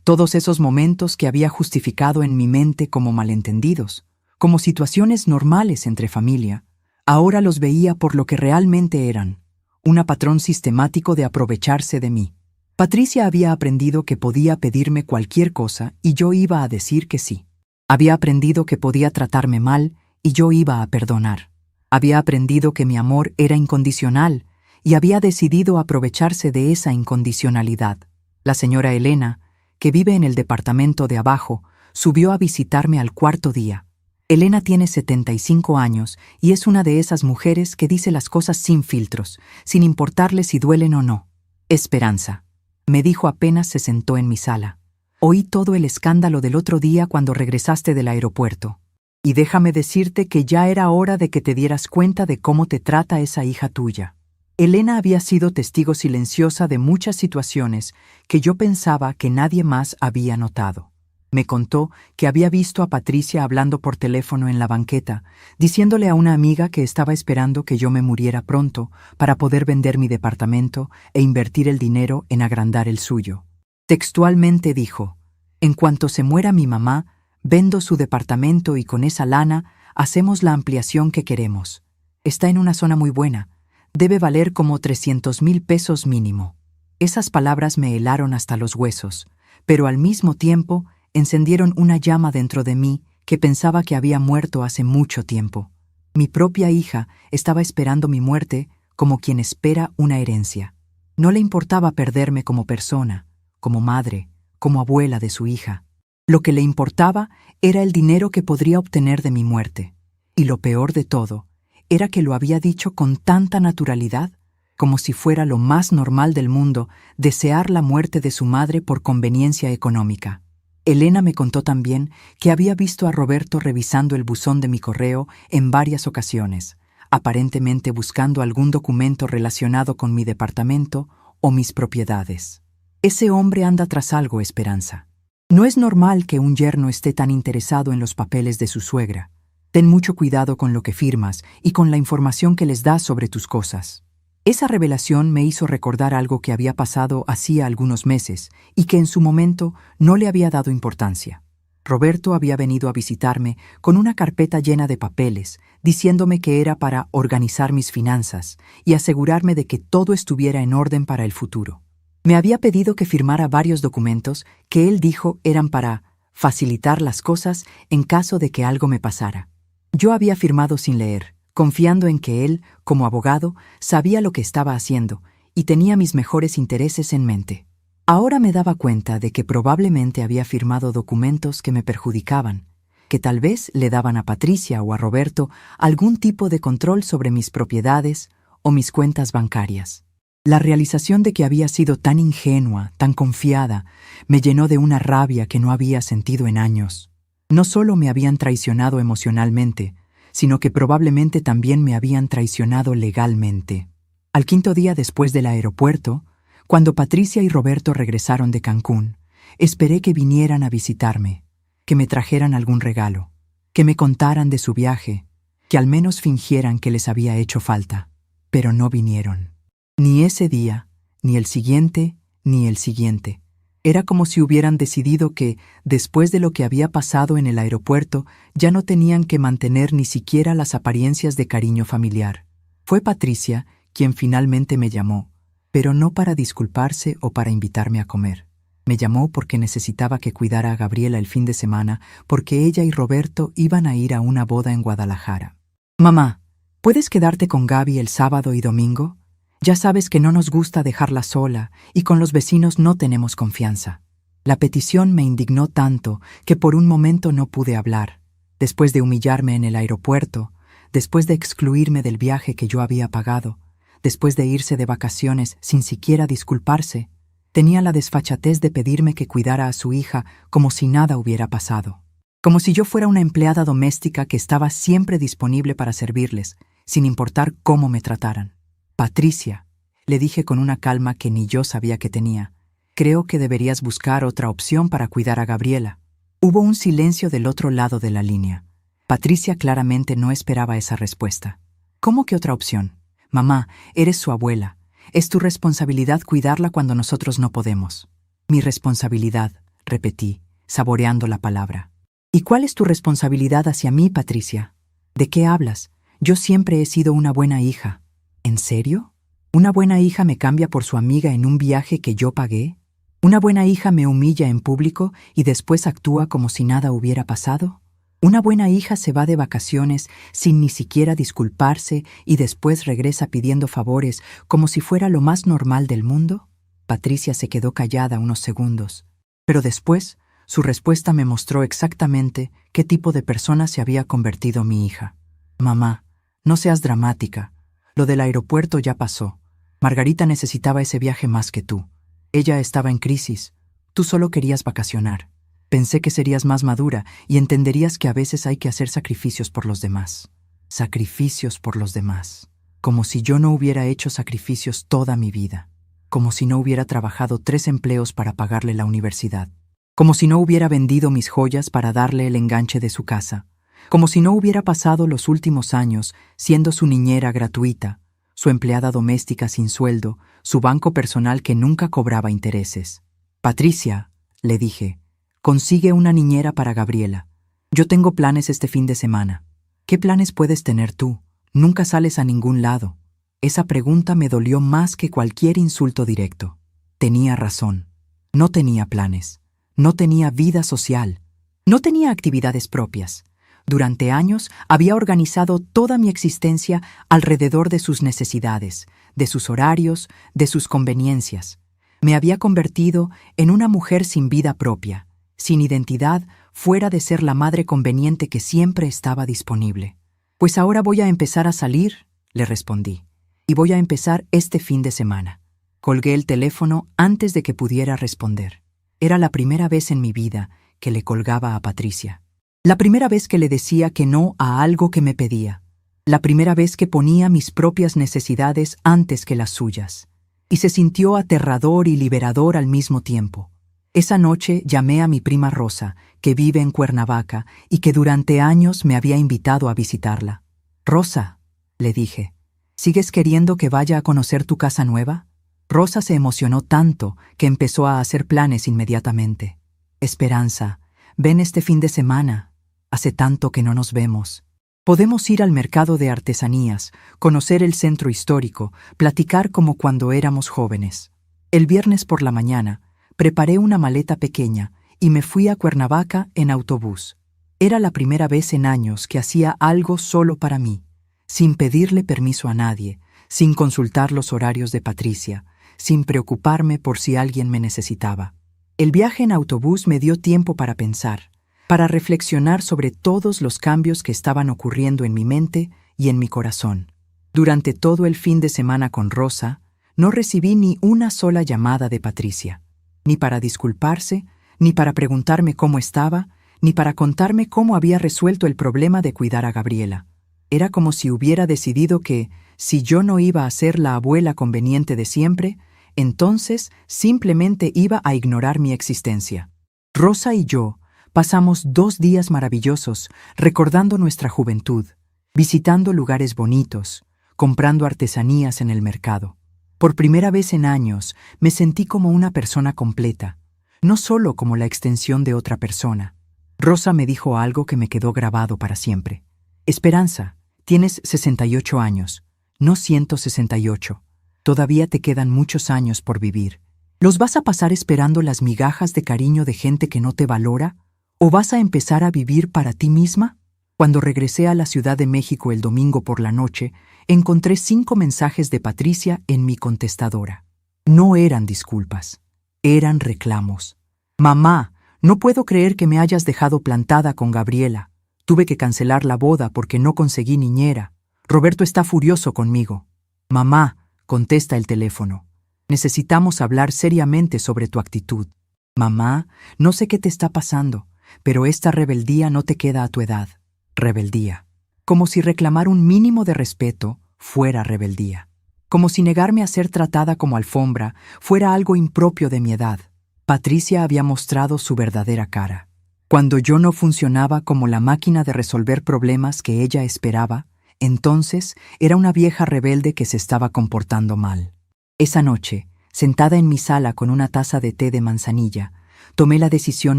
Todos esos momentos que había justificado en mi mente como malentendidos, como situaciones normales entre familia, ahora los veía por lo que realmente eran, un patrón sistemático de aprovecharse de mí. Patricia había aprendido que podía pedirme cualquier cosa y yo iba a decir que sí. Había aprendido que podía tratarme mal y yo iba a perdonar. Había aprendido que mi amor era incondicional y había decidido aprovecharse de esa incondicionalidad. La señora Elena, que vive en el departamento de abajo, subió a visitarme al cuarto día. Elena tiene 75 años y es una de esas mujeres que dice las cosas sin filtros, sin importarle si duelen o no. Esperanza, me dijo apenas se sentó en mi sala. Oí todo el escándalo del otro día cuando regresaste del aeropuerto. Y déjame decirte que ya era hora de que te dieras cuenta de cómo te trata esa hija tuya. Elena había sido testigo silenciosa de muchas situaciones que yo pensaba que nadie más había notado. Me contó que había visto a Patricia hablando por teléfono en la banqueta, diciéndole a una amiga que estaba esperando que yo me muriera pronto para poder vender mi departamento e invertir el dinero en agrandar el suyo. Textualmente dijo: «En cuanto se muera mi mamá, vendo su departamento y con esa lana hacemos la ampliación que queremos. Está en una zona muy buena. Debe valer como 300,000 pesos mínimo». Esas palabras me helaron hasta los huesos, pero al mismo tiempo encendieron una llama dentro de mí que pensaba que había muerto hace mucho tiempo. Mi propia hija estaba esperando mi muerte como quien espera una herencia. No le importaba perderme como persona, como madre, como abuela de su hija. Lo que le importaba era el dinero que podría obtener de mi muerte. Y lo peor de todo era que lo había dicho con tanta naturalidad, como si fuera lo más normal del mundo desear la muerte de su madre por conveniencia económica. Elena me contó también que había visto a Roberto revisando el buzón de mi correo en varias ocasiones, aparentemente buscando algún documento relacionado con mi departamento o mis propiedades. Ese hombre anda tras algo, Esperanza. No es normal que un yerno esté tan interesado en los papeles de su suegra. Ten mucho cuidado con lo que firmas y con la información que les das sobre tus cosas. Esa revelación me hizo recordar algo que había pasado hacía algunos meses y que en su momento no le había dado importancia. Roberto había venido a visitarme con una carpeta llena de papeles, diciéndome que era para organizar mis finanzas y asegurarme de que todo estuviera en orden para el futuro. Me había pedido que firmara varios documentos que él dijo eran para facilitar las cosas en caso de que algo me pasara. Yo había firmado sin leer, confiando en que él, como abogado, sabía lo que estaba haciendo y tenía mis mejores intereses en mente. Ahora me daba cuenta de que probablemente había firmado documentos que me perjudicaban, que tal vez le daban a Patricia o a Roberto algún tipo de control sobre mis propiedades o mis cuentas bancarias. La realización de que había sido tan ingenua, tan confiada, me llenó de una rabia que no había sentido en años. No solo me habían traicionado emocionalmente, sino que probablemente también me habían traicionado legalmente. Al quinto día después del aeropuerto, cuando Patricia y Roberto regresaron de Cancún, esperé que vinieran a visitarme, que me trajeran algún regalo, que me contaran de su viaje, que al menos fingieran que les había hecho falta. Pero no vinieron. Ni ese día, ni el siguiente, ni el siguiente. Era como si hubieran decidido que, después de lo que había pasado en el aeropuerto, ya no tenían que mantener ni siquiera las apariencias de cariño familiar. Fue Patricia quien finalmente me llamó, pero no para disculparse o para invitarme a comer. Me llamó porque necesitaba que cuidara a Gabriela el fin de semana porque ella y Roberto iban a ir a una boda en Guadalajara. Mamá, ¿puedes quedarte con Gaby el sábado y domingo? Ya sabes que no nos gusta dejarla sola y con los vecinos no tenemos confianza. La petición me indignó tanto que por un momento no pude hablar. Después de humillarme en el aeropuerto, después de excluirme del viaje que yo había pagado, después de irse de vacaciones sin siquiera disculparse, tenía la desfachatez de pedirme que cuidara a su hija como si nada hubiera pasado. Como si yo fuera una empleada doméstica que estaba siempre disponible para servirles, sin importar cómo me trataran. Patricia, le dije con una calma que ni yo sabía que tenía, creo que deberías buscar otra opción para cuidar a Gabriela. Hubo un silencio del otro lado de la línea. Patricia claramente no esperaba esa respuesta. ¿Cómo que otra opción? Mamá, eres su abuela. Es tu responsabilidad cuidarla cuando nosotros no podemos. Mi responsabilidad, repetí, saboreando la palabra. ¿Y cuál es tu responsabilidad hacia mí, Patricia? ¿De qué hablas? Yo siempre he sido una buena hija. ¿En serio? ¿Una buena hija me cambia por su amiga en un viaje que yo pagué? ¿Una buena hija me humilla en público y después actúa como si nada hubiera pasado? ¿Una buena hija se va de vacaciones sin ni siquiera disculparse y después regresa pidiendo favores como si fuera lo más normal del mundo? Patricia se quedó callada unos segundos, pero después su respuesta me mostró exactamente qué tipo de persona se había convertido mi hija. Mamá, no seas dramática. Lo del aeropuerto ya pasó. Margarita necesitaba ese viaje más que tú. Ella estaba en crisis. Tú solo querías vacacionar. Pensé que serías más madura y entenderías que a veces hay que hacer sacrificios por los demás. Sacrificios por los demás. Como si yo no hubiera hecho sacrificios toda mi vida. Como si no hubiera trabajado 3 empleos para pagarle la universidad. Como si no hubiera vendido mis joyas para darle el enganche de su casa. Como si no hubiera pasado los últimos años siendo su niñera gratuita, su empleada doméstica sin sueldo, su banco personal que nunca cobraba intereses. Patricia, le dije, consigue una niñera para Gabriela. Yo tengo planes este fin de semana. ¿Qué planes puedes tener tú? Nunca sales a ningún lado. Esa pregunta me dolió más que cualquier insulto directo. Tenía razón. No tenía planes. No tenía vida social. No tenía actividades propias. Durante años había organizado toda mi existencia alrededor de sus necesidades, de sus horarios, de sus conveniencias. Me había convertido en una mujer sin vida propia, sin identidad, fuera de ser la madre conveniente que siempre estaba disponible. Pues ahora voy a empezar a salir, le respondí, y voy a empezar este fin de semana. Colgué el teléfono antes de que pudiera responder. Era la primera vez en mi vida que le colgaba a Patricia. La primera vez que le decía que no a algo que me pedía. La primera vez que ponía mis propias necesidades antes que las suyas. Y se sintió aterrador y liberador al mismo tiempo. Esa noche llamé a mi prima Rosa, que vive en Cuernavaca y que durante años me había invitado a visitarla. Rosa, le dije, ¿sigues queriendo que vaya a conocer tu casa nueva? Rosa se emocionó tanto que empezó a hacer planes inmediatamente. Esperanza, ven este fin de semana. Hace tanto que no nos vemos. Podemos ir al mercado de artesanías, conocer el centro histórico, platicar como cuando éramos jóvenes. El viernes por la mañana, preparé una maleta pequeña y me fui a Cuernavaca en autobús. Era la primera vez en años que hacía algo solo para mí, sin pedirle permiso a nadie, sin consultar los horarios de Patricia, sin preocuparme por si alguien me necesitaba. El viaje en autobús me dio tiempo para pensar, para reflexionar sobre todos los cambios que estaban ocurriendo en mi mente y en mi corazón. Durante todo el fin de semana con Rosa, no recibí ni una sola llamada de Patricia, ni para disculparse, ni para preguntarme cómo estaba, ni para contarme cómo había resuelto el problema de cuidar a Gabriela. Era como si hubiera decidido que, si yo no iba a ser la abuela conveniente de siempre, entonces simplemente iba a ignorar mi existencia. Rosa y yo pasamos 2 días maravillosos recordando nuestra juventud, visitando lugares bonitos, comprando artesanías en el mercado. Por primera vez en años me sentí como una persona completa, no solo como la extensión de otra persona. Rosa me dijo algo que me quedó grabado para siempre. Esperanza, tienes 68 años, no 168. Todavía te quedan muchos años por vivir. ¿Los vas a pasar esperando las migajas de cariño de gente que no te valora? ¿O vas a empezar a vivir para ti misma? Cuando regresé a la Ciudad de México el domingo por la noche, encontré 5 mensajes de Patricia en mi contestadora. No eran disculpas, eran reclamos. Mamá, no puedo creer que me hayas dejado plantada con Gabriela. Tuve que cancelar la boda porque no conseguí niñera. Roberto está furioso conmigo. Mamá, contesta el teléfono. Necesitamos hablar seriamente sobre tu actitud. Mamá, no sé qué te está pasando, pero esta rebeldía no te queda a tu edad. Rebeldía. Como si reclamar un mínimo de respeto fuera rebeldía. Como si negarme a ser tratada como alfombra fuera algo impropio de mi edad. Patricia había mostrado su verdadera cara. Cuando yo no funcionaba como la máquina de resolver problemas que ella esperaba, entonces era una vieja rebelde que se estaba comportando mal. Esa noche, sentada en mi sala con una taza de té de manzanilla, tomé la decisión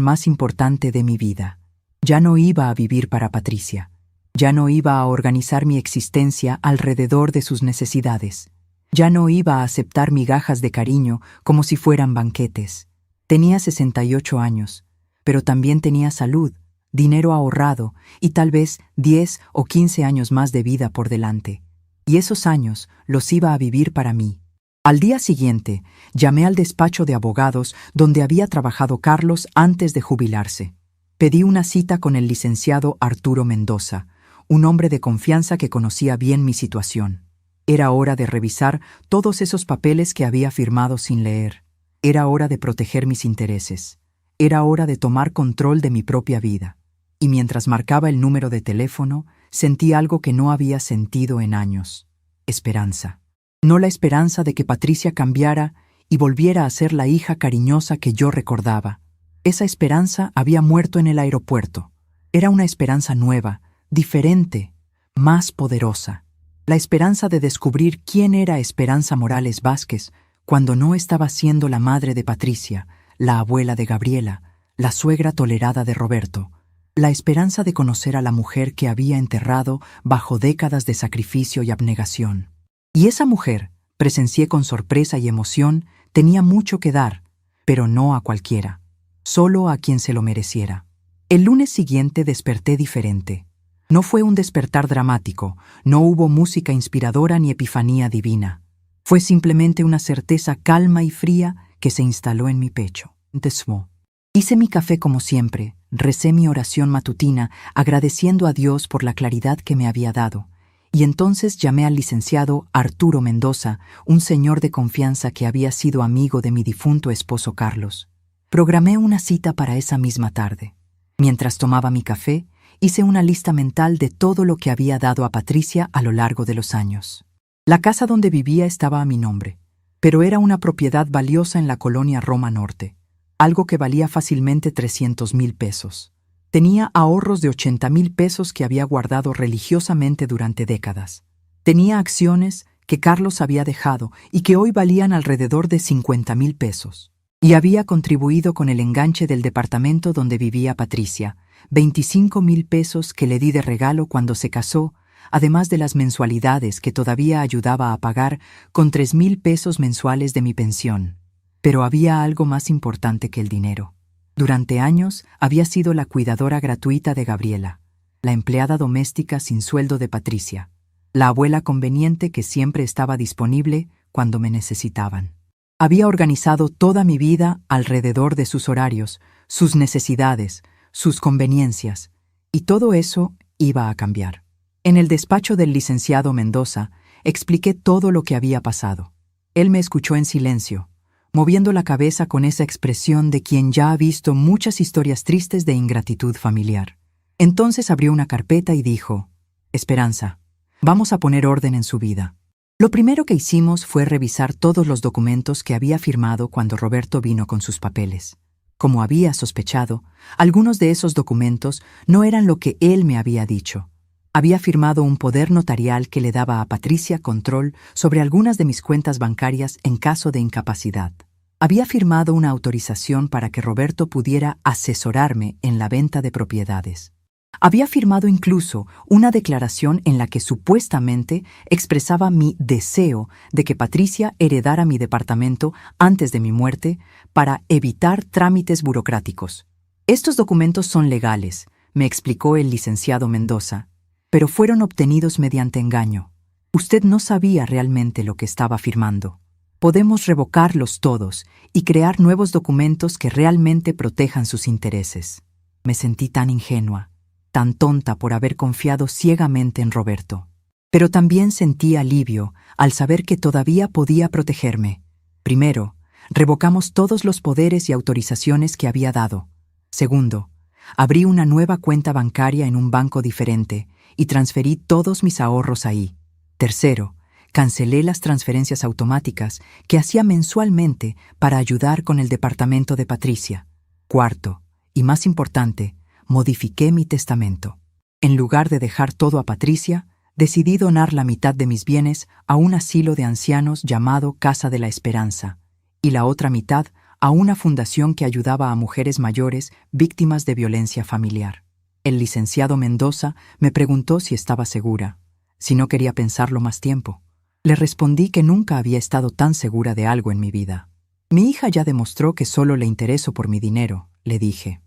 más importante de mi vida. Ya no iba a vivir para Patricia. Ya no iba a organizar mi existencia alrededor de sus necesidades. Ya no iba a aceptar migajas de cariño como si fueran banquetes. Tenía 68 años, pero también tenía salud, dinero ahorrado y tal vez 10 o 15 años más de vida por delante. Y esos años los iba a vivir para mí. Al día siguiente, llamé al despacho de abogados donde había trabajado Carlos antes de jubilarse. Pedí una cita con el licenciado Arturo Mendoza, un hombre de confianza que conocía bien mi situación. Era hora de revisar todos esos papeles que había firmado sin leer. Era hora de proteger mis intereses. Era hora de tomar control de mi propia vida. Y mientras marcaba el número de teléfono, sentí algo que no había sentido en años. Esperanza. No la esperanza de que Patricia cambiara y volviera a ser la hija cariñosa que yo recordaba. Esa esperanza había muerto en el aeropuerto. Era una esperanza nueva, diferente, más poderosa. La esperanza de descubrir quién era Esperanza Morales Vázquez cuando no estaba siendo la madre de Patricia, la abuela de Gabriela, la suegra tolerada de Roberto. La esperanza de conocer a la mujer que había enterrado bajo décadas de sacrificio y abnegación. Y esa mujer, presencié con sorpresa y emoción, tenía mucho que dar, pero no a cualquiera, solo a quien se lo mereciera. El lunes siguiente desperté diferente. No fue un despertar dramático, no hubo música inspiradora ni epifanía divina. Fue simplemente una certeza calma y fría que se instaló en mi pecho. Hice mi café como siempre, recé mi oración matutina agradeciendo a Dios por la claridad que me había dado. Y entonces llamé al licenciado Arturo Mendoza, un señor de confianza que había sido amigo de mi difunto esposo Carlos. Programé una cita para esa misma tarde. Mientras tomaba mi café, hice una lista mental de todo lo que había dado a Patricia a lo largo de los años. La casa donde vivía estaba a mi nombre, pero era una propiedad valiosa en la colonia Roma Norte, algo que valía fácilmente 300,000 pesos. Tenía ahorros de 80,000 pesos que había guardado religiosamente durante décadas. Tenía acciones que Carlos había dejado y que hoy valían alrededor de 50,000 pesos. Y había contribuido con el enganche del departamento donde vivía Patricia, 25,000 pesos que le di de regalo cuando se casó, además de las mensualidades que todavía ayudaba a pagar con 3,000 pesos mensuales de mi pensión. Pero había algo más importante que el dinero. Durante años había sido la cuidadora gratuita de Gabriela, la empleada doméstica sin sueldo de Patricia, la abuela conveniente que siempre estaba disponible cuando me necesitaban. Había organizado toda mi vida alrededor de sus horarios, sus necesidades, sus conveniencias, y todo eso iba a cambiar. En el despacho del licenciado Mendoza, expliqué todo lo que había pasado. Él me escuchó en silencio, moviendo la cabeza con esa expresión de quien ya ha visto muchas historias tristes de ingratitud familiar. Entonces abrió una carpeta y dijo: Esperanza, vamos a poner orden en su vida. Lo primero que hicimos fue revisar todos los documentos que había firmado cuando Roberto vino con sus papeles. Como había sospechado, algunos de esos documentos no eran lo que él me había dicho. Había firmado un poder notarial que le daba a Patricia control sobre algunas de mis cuentas bancarias en caso de incapacidad. Había firmado una autorización para que Roberto pudiera asesorarme en la venta de propiedades. Había firmado incluso una declaración en la que supuestamente expresaba mi deseo de que Patricia heredara mi departamento antes de mi muerte para evitar trámites burocráticos. Estos documentos son legales, me explicó el licenciado Mendoza, pero fueron obtenidos mediante engaño. Usted no sabía realmente lo que estaba firmando. Podemos revocarlos todos y crear nuevos documentos que realmente protejan sus intereses. Me sentí tan ingenua, tan tonta por haber confiado ciegamente en Roberto. Pero también sentí alivio al saber que todavía podía protegerme. Primero, revocamos todos los poderes y autorizaciones que había dado. Segundo, abrí una nueva cuenta bancaria en un banco diferente y transferí todos mis ahorros ahí. Tercero, cancelé las transferencias automáticas que hacía mensualmente para ayudar con el departamento de Patricia. Cuarto, y más importante, modifiqué mi testamento. En lugar de dejar todo a Patricia, decidí donar la mitad de mis bienes a un asilo de ancianos llamado Casa de la Esperanza y la otra mitad a una fundación que ayudaba a mujeres mayores víctimas de violencia familiar. El licenciado Mendoza me preguntó si estaba segura, si no quería pensarlo más tiempo. Le respondí que nunca había estado tan segura de algo en mi vida. Mi hija ya demostró que solo le intereso por mi dinero, le dije.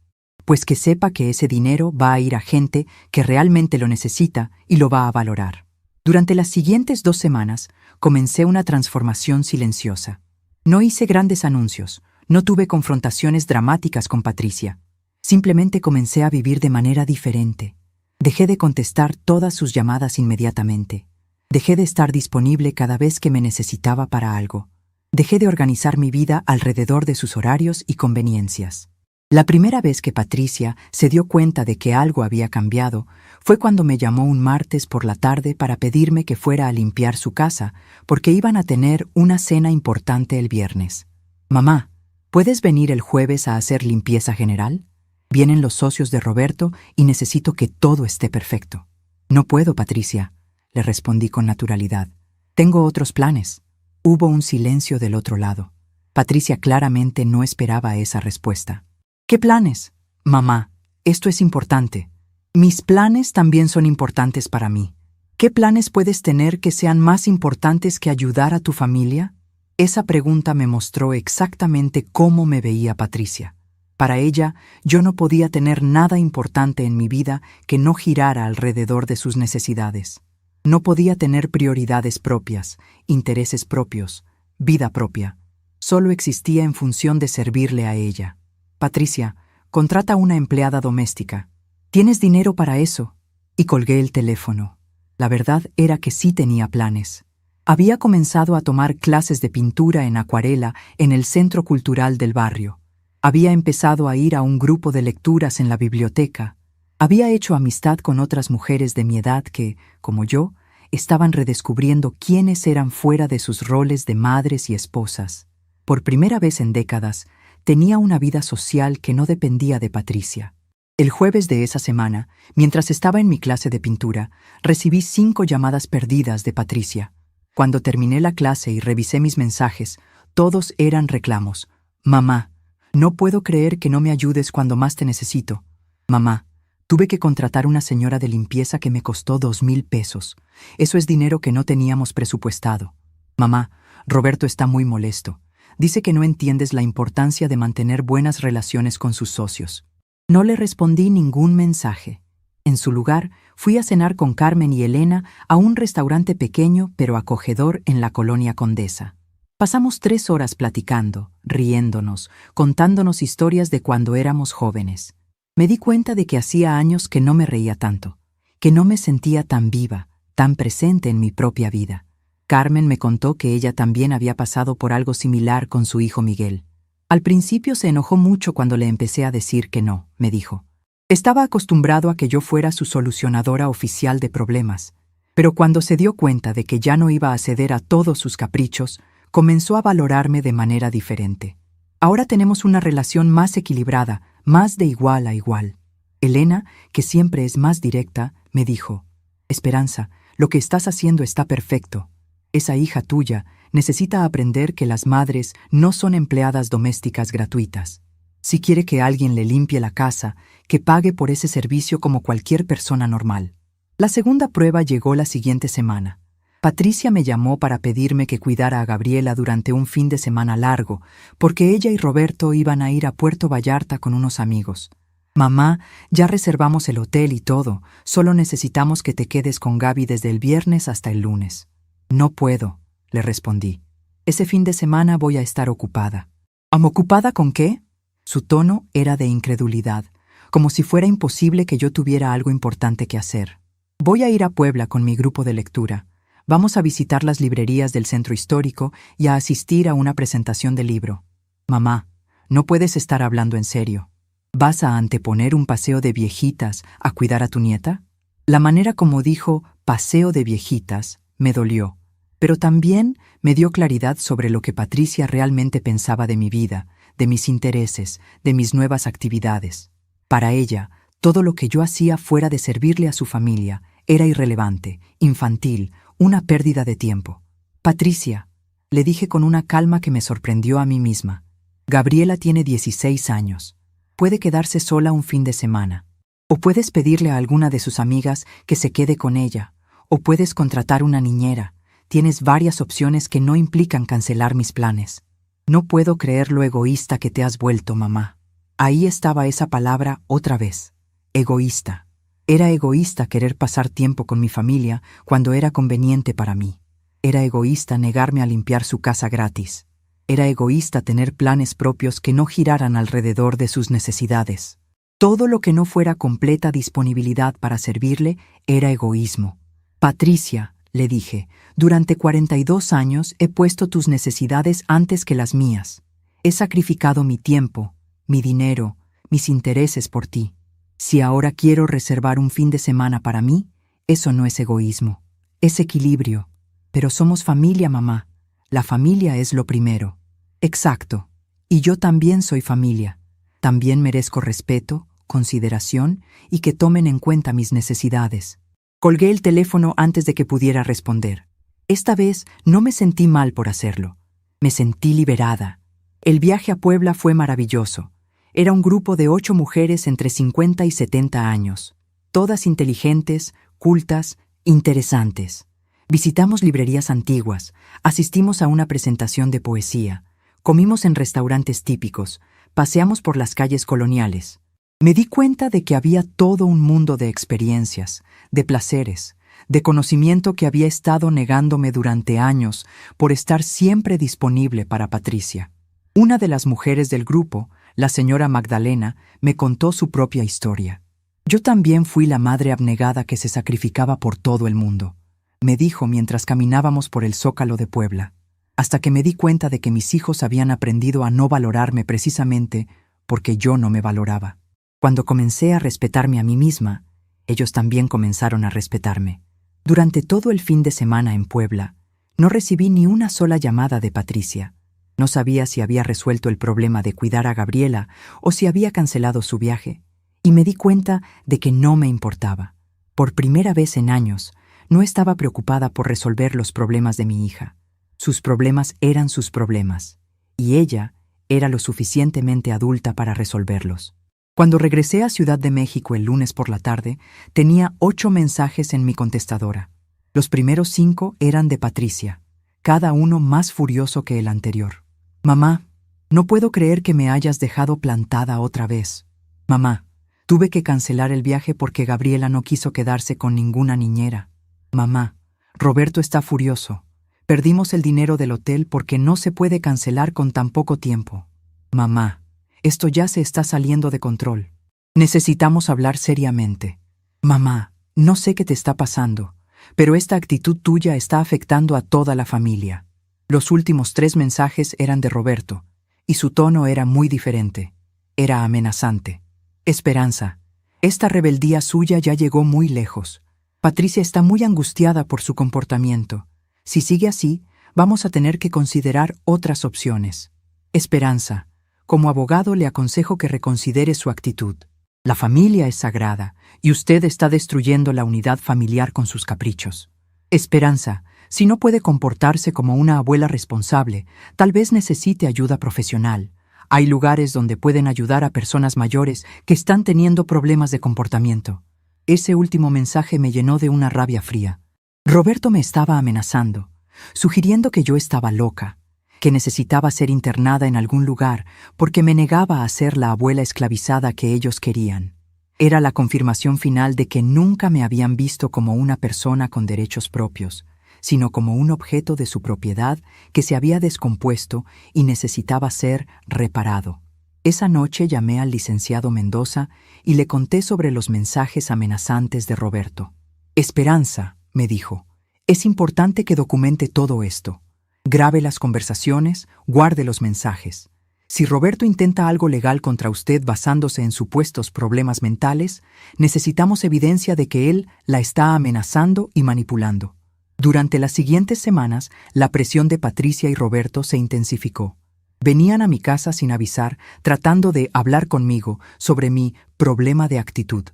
Pues que sepa que ese dinero va a ir a gente que realmente lo necesita y lo va a valorar. Durante las siguientes 2 semanas, comencé una transformación silenciosa. No hice grandes anuncios, no tuve confrontaciones dramáticas con Patricia. Simplemente comencé a vivir de manera diferente. Dejé de contestar todas sus llamadas inmediatamente. Dejé de estar disponible cada vez que me necesitaba para algo. Dejé de organizar mi vida alrededor de sus horarios y conveniencias. La primera vez que Patricia se dio cuenta de que algo había cambiado fue cuando me llamó un martes por la tarde para pedirme que fuera a limpiar su casa porque iban a tener una cena importante el viernes. «Mamá, ¿puedes venir el jueves a hacer limpieza general? Vienen los socios de Roberto y necesito que todo esté perfecto». «No puedo, Patricia», le respondí con naturalidad. «Tengo otros planes». Hubo un silencio del otro lado. Patricia claramente no esperaba esa respuesta. «¿Qué planes?» «Mamá, esto es importante. Mis planes también son importantes para mí. ¿Qué planes puedes tener que sean más importantes que ayudar a tu familia?» Esa pregunta me mostró exactamente cómo me veía Patricia. Para ella, yo no podía tener nada importante en mi vida que no girara alrededor de sus necesidades. No podía tener prioridades propias, intereses propios, vida propia. Solo existía en función de servirle a ella. «Patricia, contrata una empleada doméstica. ¿Tienes dinero para eso?» Y colgué el teléfono. La verdad era que sí tenía planes. Había comenzado a tomar clases de pintura en acuarela en el Centro Cultural del barrio. Había empezado a ir a un grupo de lecturas en la biblioteca. Había hecho amistad con otras mujeres de mi edad que, como yo, estaban redescubriendo quiénes eran fuera de sus roles de madres y esposas. Por primera vez en décadas, tenía una vida social que no dependía de Patricia. El jueves de esa semana, mientras estaba en mi clase de pintura, recibí 5 llamadas perdidas de Patricia. Cuando terminé la clase y revisé mis mensajes, todos eran reclamos. «Mamá, no puedo creer que no me ayudes cuando más te necesito. Mamá, tuve que contratar una señora de limpieza que me costó 2,000 pesos. Eso es dinero que no teníamos presupuestado. Mamá, Roberto está muy molesto. Dice que no entiendes la importancia de mantener buenas relaciones con sus socios». No le respondí ningún mensaje. En su lugar, fui a cenar con Carmen y Elena a un restaurante pequeño pero acogedor en la Colonia Condesa. Pasamos 3 horas platicando, riéndonos, contándonos historias de cuando éramos jóvenes. Me di cuenta de que hacía años que no me reía tanto, que no me sentía tan viva, tan presente en mi propia vida. Carmen me contó que ella también había pasado por algo similar con su hijo Miguel. Al principio se enojó mucho cuando le empecé a decir que no, me dijo. Estaba acostumbrado a que yo fuera su solucionadora oficial de problemas, pero cuando se dio cuenta de que ya no iba a ceder a todos sus caprichos, comenzó a valorarme de manera diferente. Ahora tenemos una relación más equilibrada, más de igual a igual. Elena, que siempre es más directa, me dijo: «Esperanza, lo que estás haciendo está perfecto. Esa hija tuya necesita aprender que las madres no son empleadas domésticas gratuitas. Si quiere que alguien le limpie la casa, que pague por ese servicio como cualquier persona normal. La segunda prueba llegó la siguiente semana. Patricia me llamó para pedirme que cuidara a Gabriela durante un fin de semana largo, porque ella y Roberto iban a ir a Puerto Vallarta con unos amigos. Mamá, ya reservamos el hotel y todo, solo necesitamos que te quedes con Gaby desde el viernes hasta el lunes. No puedo, le respondí. Ese fin de semana voy a estar ocupada. ¿Ocupada con qué? Su tono era de incredulidad, como si fuera imposible que yo tuviera algo importante que hacer. Voy a ir a Puebla con mi grupo de lectura. Vamos a visitar las librerías del centro histórico y a asistir a una presentación de libro. Mamá, no puedes estar hablando en serio. ¿Vas a anteponer un paseo de viejitas a cuidar a tu nieta? La manera como dijo paseo de viejitas me dolió, pero también me dio claridad sobre lo que Patricia realmente pensaba de mi vida, de mis intereses, de mis nuevas actividades. Para ella, todo lo que yo hacía fuera de servirle a su familia era irrelevante, infantil, una pérdida de tiempo. Patricia, le dije con una calma que me sorprendió a mí misma. Gabriela tiene 16 años. Puede quedarse sola un fin de semana. O puedes pedirle a alguna de sus amigas que se quede con ella. O puedes contratar una niñera. Tienes varias opciones que no implican cancelar mis planes. No puedo creer lo egoísta que te has vuelto, mamá. Ahí estaba esa palabra otra vez. Egoísta. Era egoísta querer pasar tiempo con mi familia cuando era conveniente para mí. Era egoísta negarme a limpiar su casa gratis. Era egoísta tener planes propios que no giraran alrededor de sus necesidades. Todo lo que no fuera completa disponibilidad para servirle era egoísmo. Patricia, le dije, durante 42 años he puesto tus necesidades antes que las mías. He sacrificado mi tiempo, mi dinero, mis intereses por ti. Si ahora quiero reservar un fin de semana para mí, eso no es egoísmo, es equilibrio. Pero somos familia, mamá. La familia es lo primero. Exacto. Y yo también soy familia. También merezco respeto, consideración y que tomen en cuenta mis necesidades. Colgué el teléfono antes de que pudiera responder. Esta vez no me sentí mal por hacerlo. Me sentí liberada. El viaje a Puebla fue maravilloso. Era un grupo de 8 mujeres entre 50 y 70 años. Todas inteligentes, cultas, interesantes. Visitamos librerías antiguas, asistimos a una presentación de poesía, comimos en restaurantes típicos, paseamos por las calles coloniales. Me di cuenta de que había todo un mundo de experiencias, de placeres, de conocimiento que había estado negándome durante años por estar siempre disponible para Patricia. Una de las mujeres del grupo, la señora Magdalena, me contó su propia historia. Yo también fui la madre abnegada que se sacrificaba por todo el mundo, me dijo mientras caminábamos por el Zócalo de Puebla, hasta que me di cuenta de que mis hijos habían aprendido a no valorarme precisamente porque yo no me valoraba. Cuando comencé a respetarme a mí misma, ellos también comenzaron a respetarme. Durante todo el fin de semana en Puebla, no recibí ni una sola llamada de Patricia. No sabía si había resuelto el problema de cuidar a Gabriela o si había cancelado su viaje, y me di cuenta de que no me importaba. Por primera vez en años, no estaba preocupada por resolver los problemas de mi hija. Sus problemas eran sus problemas, y ella era lo suficientemente adulta para resolverlos. Cuando regresé a Ciudad de México el lunes por la tarde, tenía 8 mensajes en mi contestadora. Los primeros 5 eran de Patricia, cada uno más furioso que el anterior. Mamá, no puedo creer que me hayas dejado plantada otra vez. Mamá, tuve que cancelar el viaje porque Gabriela no quiso quedarse con ninguna niñera. Mamá, Roberto está furioso. Perdimos el dinero del hotel porque no se puede cancelar con tan poco tiempo. Mamá, esto ya se está saliendo de control. Necesitamos hablar seriamente. Mamá, no sé qué te está pasando, pero esta actitud tuya está afectando a toda la familia. Los últimos 3 mensajes eran de Roberto, y su tono era muy diferente. Era amenazante. Esperanza, esta rebeldía suya ya llegó muy lejos. Patricia está muy angustiada por su comportamiento. Si sigue así, vamos a tener que considerar otras opciones. Esperanza, como abogado le aconsejo que reconsidere su actitud. La familia es sagrada, y usted está destruyendo la unidad familiar con sus caprichos. Esperanza, si no puede comportarse como una abuela responsable, tal vez necesite ayuda profesional, Hay lugares donde pueden ayudar a personas mayores que están teniendo problemas de comportamiento. Ese último mensaje me llenó de una rabia fría. Roberto me estaba amenazando, sugiriendo que yo estaba loca, que necesitaba ser internada en algún lugar porque me negaba a ser la abuela esclavizada que ellos querían. Era la confirmación final de que nunca me habían visto como una persona con derechos propios, sino como un objeto de su propiedad que se había descompuesto y necesitaba ser reparado. Esa noche llamé al licenciado Mendoza y le conté sobre los mensajes amenazantes de Roberto. «Esperanza», me dijo, «es importante que documente todo esto. Grabe las conversaciones, guarde los mensajes. Si Roberto intenta algo legal contra usted basándose en supuestos problemas mentales, necesitamos evidencia de que él la está amenazando y manipulando». Durante las siguientes semanas, la presión de Patricia y Roberto se intensificó. Venían a mi casa sin avisar, tratando de hablar conmigo sobre mi problema de actitud.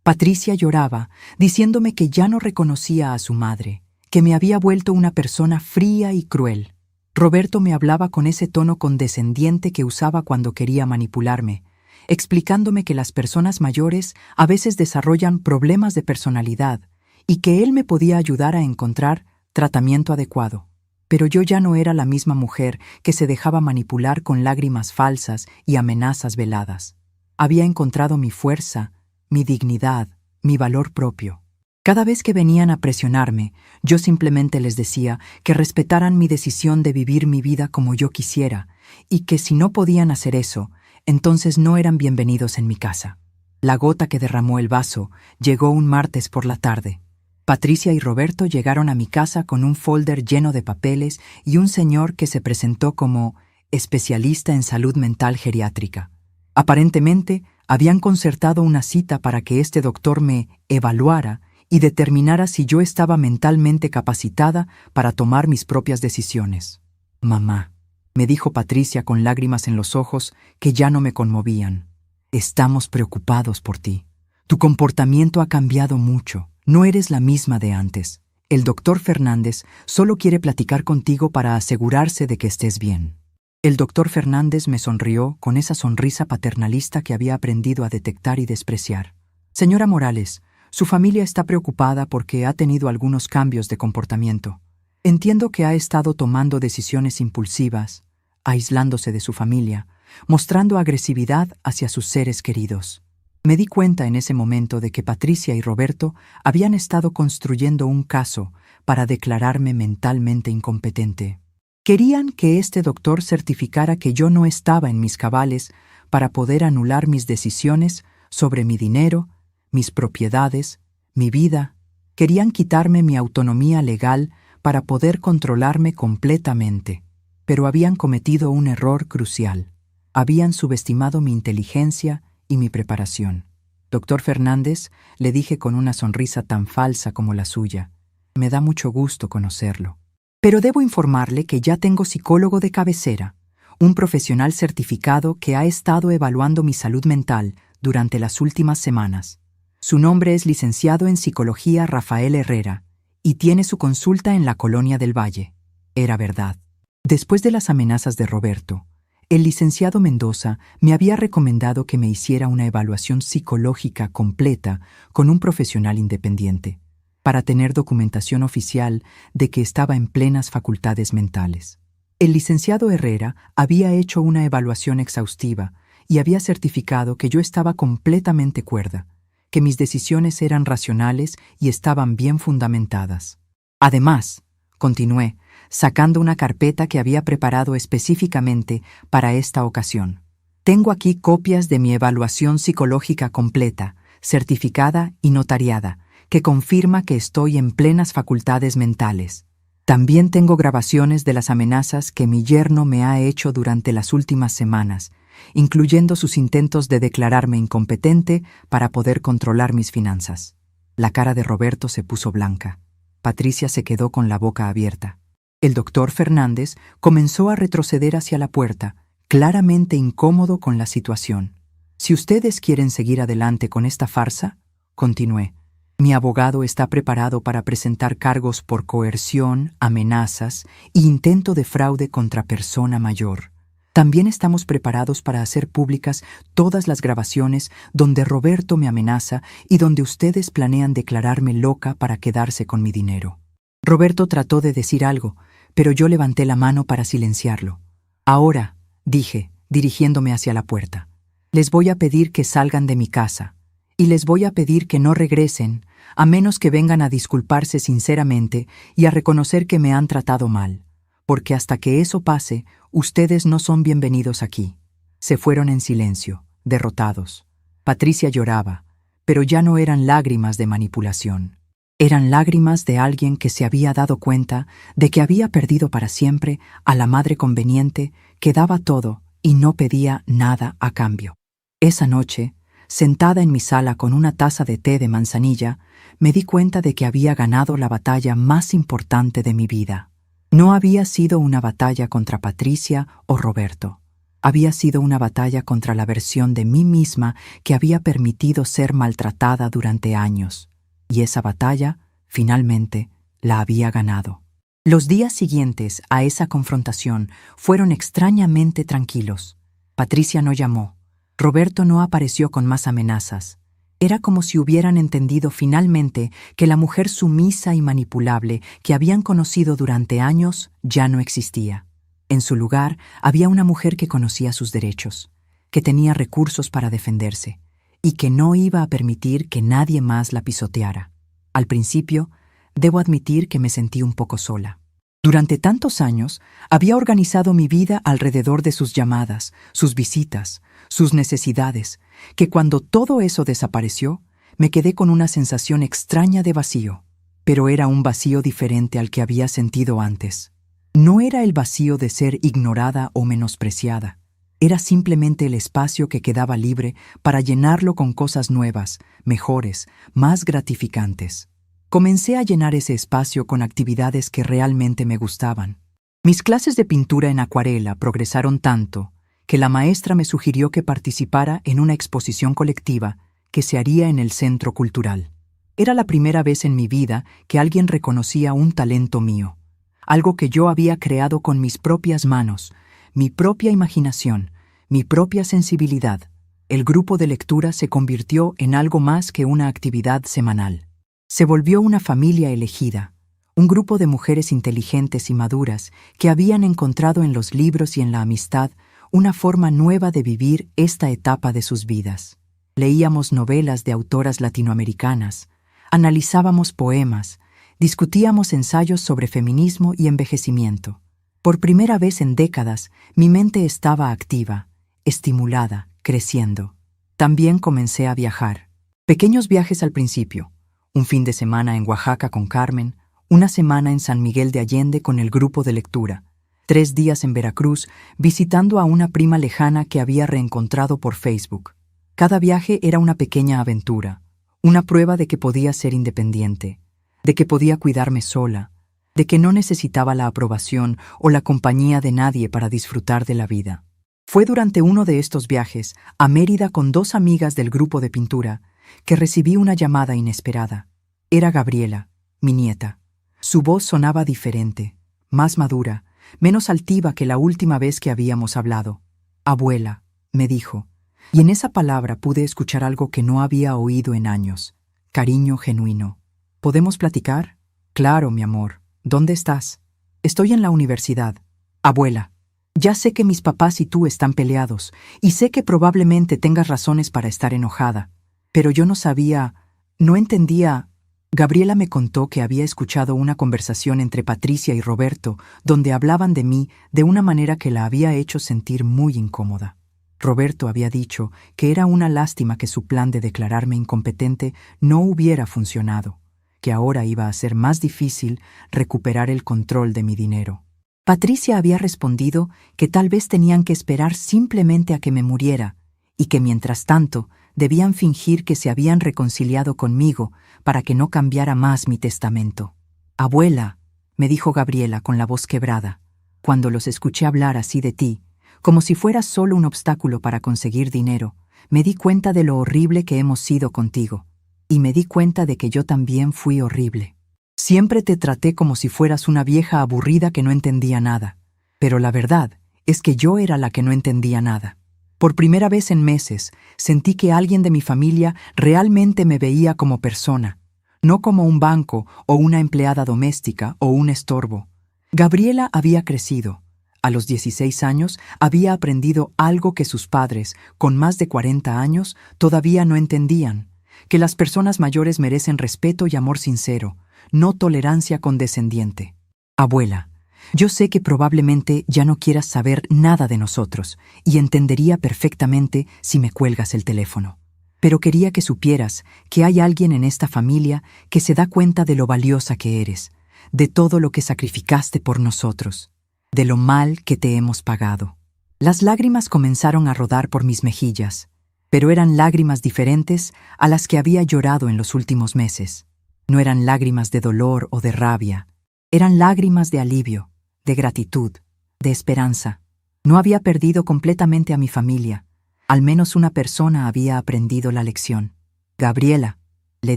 Patricia lloraba, diciéndome que ya no reconocía a su madre, que me había vuelto una persona fría y cruel. Roberto me hablaba con ese tono condescendiente que usaba cuando quería manipularme, explicándome que las personas mayores a veces desarrollan problemas de personalidad y que él me podía ayudar a encontrar tratamiento adecuado. Pero yo ya no era la misma mujer que se dejaba manipular con lágrimas falsas y amenazas veladas. Había encontrado mi fuerza, mi dignidad, mi valor propio. Cada vez que venían a presionarme, yo simplemente les decía que respetaran mi decisión de vivir mi vida como yo quisiera y que si no podían hacer eso, entonces no eran bienvenidos en mi casa. La gota que derramó el vaso llegó un martes por la tarde. Patricia y Roberto llegaron a mi casa con un folder lleno de papeles y un señor que se presentó como especialista en salud mental geriátrica. Aparentemente, habían concertado una cita para que este doctor me evaluara y determinara si yo estaba mentalmente capacitada para tomar mis propias decisiones. «Mamá», me dijo Patricia con lágrimas en los ojos que ya no me conmovían, «estamos preocupados por ti. Tu comportamiento ha cambiado mucho. No eres la misma de antes. El doctor Fernández solo quiere platicar contigo para asegurarse de que estés bien». El doctor Fernández me sonrió con esa sonrisa paternalista que había aprendido a detectar y despreciar. «Señora Morales, su familia está preocupada porque ha tenido algunos cambios de comportamiento. Entiendo que ha estado tomando decisiones impulsivas, aislándose de su familia, mostrando agresividad hacia sus seres queridos». Me di cuenta en ese momento de que Patricia y Roberto habían estado construyendo un caso para declararme mentalmente incompetente. Querían que este doctor certificara que yo no estaba en mis cabales para poder anular mis decisiones sobre mi dinero, mis propiedades, mi vida. Querían quitarme mi autonomía legal para poder controlarme completamente. Pero habían cometido un error crucial. Habían subestimado mi inteligencia y mi preparación. «Doctor Fernández», le dije con una sonrisa tan falsa como la suya, «me da mucho gusto conocerlo. Pero debo informarle que ya tengo psicólogo de cabecera, un profesional certificado que ha estado evaluando mi salud mental durante las últimas semanas. Su nombre es licenciado en psicología Rafael Herrera y tiene su consulta en la Colonia del Valle». Era verdad. Después de las amenazas de Roberto, el licenciado Mendoza me había recomendado que me hiciera una evaluación psicológica completa con un profesional independiente, para tener documentación oficial de que estaba en plenas facultades mentales. El licenciado Herrera había hecho una evaluación exhaustiva y había certificado que yo estaba completamente cuerda, que mis decisiones eran racionales y estaban bien fundamentadas. Además, continué, sacando una carpeta que había preparado específicamente para esta ocasión. «Tengo aquí copias de mi evaluación psicológica completa, certificada y notariada, que confirma que estoy en plenas facultades mentales. También tengo grabaciones de las amenazas que mi yerno me ha hecho durante las últimas semanas, incluyendo sus intentos de declararme incompetente para poder controlar mis finanzas». La cara de Roberto se puso blanca. Patricia se quedó con la boca abierta. El doctor Fernández comenzó a retroceder hacia la puerta, claramente incómodo con la situación. «Si ustedes quieren seguir adelante con esta farsa», continué, «mi abogado está preparado para presentar cargos por coerción, amenazas e intento de fraude contra persona mayor. También estamos preparados para hacer públicas todas las grabaciones donde Roberto me amenaza y donde ustedes planean declararme loca para quedarse con mi dinero. Roberto trató de decir algo, pero yo levanté la mano para silenciarlo. Ahora, dije, dirigiéndome hacia la puerta, les voy a pedir que salgan de mi casa, y les voy a pedir que no regresen, a menos que vengan a disculparse sinceramente y a reconocer que me han tratado mal, porque hasta que eso pase, ustedes no son bienvenidos aquí. Se fueron en silencio, derrotados. Patricia lloraba, pero ya no eran lágrimas de manipulación. Eran lágrimas de alguien que se había dado cuenta de que había perdido para siempre a la madre conveniente que daba todo y no pedía nada a cambio. Esa noche, sentada en mi sala con una taza de té de manzanilla, me di cuenta de que había ganado la batalla más importante de mi vida. No había sido una batalla contra Patricia o Roberto. Había sido una batalla contra la versión de mí misma que había permitido ser maltratada durante años. Y esa batalla, finalmente, la había ganado. Los días siguientes a esa confrontación fueron extrañamente tranquilos. Patricia no llamó. Roberto no apareció con más amenazas. Era como si hubieran entendido finalmente que la mujer sumisa y manipulable que habían conocido durante años ya no existía. En su lugar había una mujer que conocía sus derechos, que tenía recursos para defenderse, y que no iba a permitir que nadie más la pisoteara. Al principio, debo admitir que me sentí un poco sola. Durante tantos años, había organizado mi vida alrededor de sus llamadas, sus visitas, sus necesidades, que cuando todo eso desapareció, me quedé con una sensación extraña de vacío. Pero era un vacío diferente al que había sentido antes. No era el vacío de ser ignorada o menospreciada. Era simplemente el espacio que quedaba libre para llenarlo con cosas nuevas, mejores, más gratificantes. Comencé a llenar ese espacio con actividades que realmente me gustaban. Mis clases de pintura en acuarela progresaron tanto que la maestra me sugirió que participara en una exposición colectiva que se haría en el Centro Cultural. Era la primera vez en mi vida que alguien reconocía un talento mío, algo que yo había creado con mis propias manos, mi propia imaginación, mi propia sensibilidad. El grupo de lectura se convirtió en algo más que una actividad semanal. Se volvió una familia elegida, un grupo de mujeres inteligentes y maduras que habían encontrado en los libros y en la amistad una forma nueva de vivir esta etapa de sus vidas. Leíamos novelas de autoras latinoamericanas, analizábamos poemas, discutíamos ensayos sobre feminismo y envejecimiento. Por primera vez en décadas, mi mente estaba activa, estimulada, creciendo. También comencé a viajar. Pequeños viajes al principio. Un fin de semana en Oaxaca con Carmen, una semana en San Miguel de Allende con el grupo de lectura, 3 días en Veracruz visitando a una prima lejana que había reencontrado por Facebook. Cada viaje era una pequeña aventura, una prueba de que podía ser independiente, de que podía cuidarme sola, de que no necesitaba la aprobación o la compañía de nadie para disfrutar de la vida. Fue durante uno de estos viajes, a Mérida con 2 amigas del grupo de pintura, que recibí una llamada inesperada. Era Gabriela, mi nieta. Su voz sonaba diferente, más madura, menos altiva que la última vez que habíamos hablado. Abuela, me dijo, y en esa palabra pude escuchar algo que no había oído en años. Cariño genuino. ¿Podemos platicar? Claro, mi amor. ¿Dónde estás? Estoy en la universidad. Abuela, ya sé que mis papás y tú están peleados, y sé que probablemente tengas razones para estar enojada. Pero yo no entendía. Gabriela me contó que había escuchado una conversación entre Patricia y Roberto donde hablaban de mí de una manera que la había hecho sentir muy incómoda. Roberto había dicho que era una lástima que su plan de declararme incompetente no hubiera funcionado, que ahora iba a ser más difícil recuperar el control de mi dinero. Patricia había respondido que tal vez tenían que esperar simplemente a que me muriera y que mientras tanto debían fingir que se habían reconciliado conmigo para que no cambiara más mi testamento. Abuela, me dijo Gabriela con la voz quebrada, cuando los escuché hablar así de ti, como si fueras solo un obstáculo para conseguir dinero, me di cuenta de lo horrible que hemos sido contigo, y me di cuenta de que yo también fui horrible. Siempre te traté como si fueras una vieja aburrida que no entendía nada, pero la verdad es que yo era la que no entendía nada. Por primera vez en meses, sentí que alguien de mi familia realmente me veía como persona, no como un banco o una empleada doméstica o un estorbo. Gabriela había crecido. A los 16 años había aprendido algo que sus padres, con más de 40 años, todavía no entendían: que las personas mayores merecen respeto y amor sincero, no tolerancia condescendiente. Abuela, yo sé que probablemente ya no quieras saber nada de nosotros y entendería perfectamente si me cuelgas el teléfono. Pero quería que supieras que hay alguien en esta familia que se da cuenta de lo valiosa que eres, de todo lo que sacrificaste por nosotros, de lo mal que te hemos pagado. Las lágrimas comenzaron a rodar por mis mejillas, pero eran lágrimas diferentes a las que había llorado en los últimos meses. No eran lágrimas de dolor o de rabia, eran lágrimas de alivio, de gratitud, de esperanza. No había perdido completamente a mi familia. Al menos una persona había aprendido la lección. Gabriela, le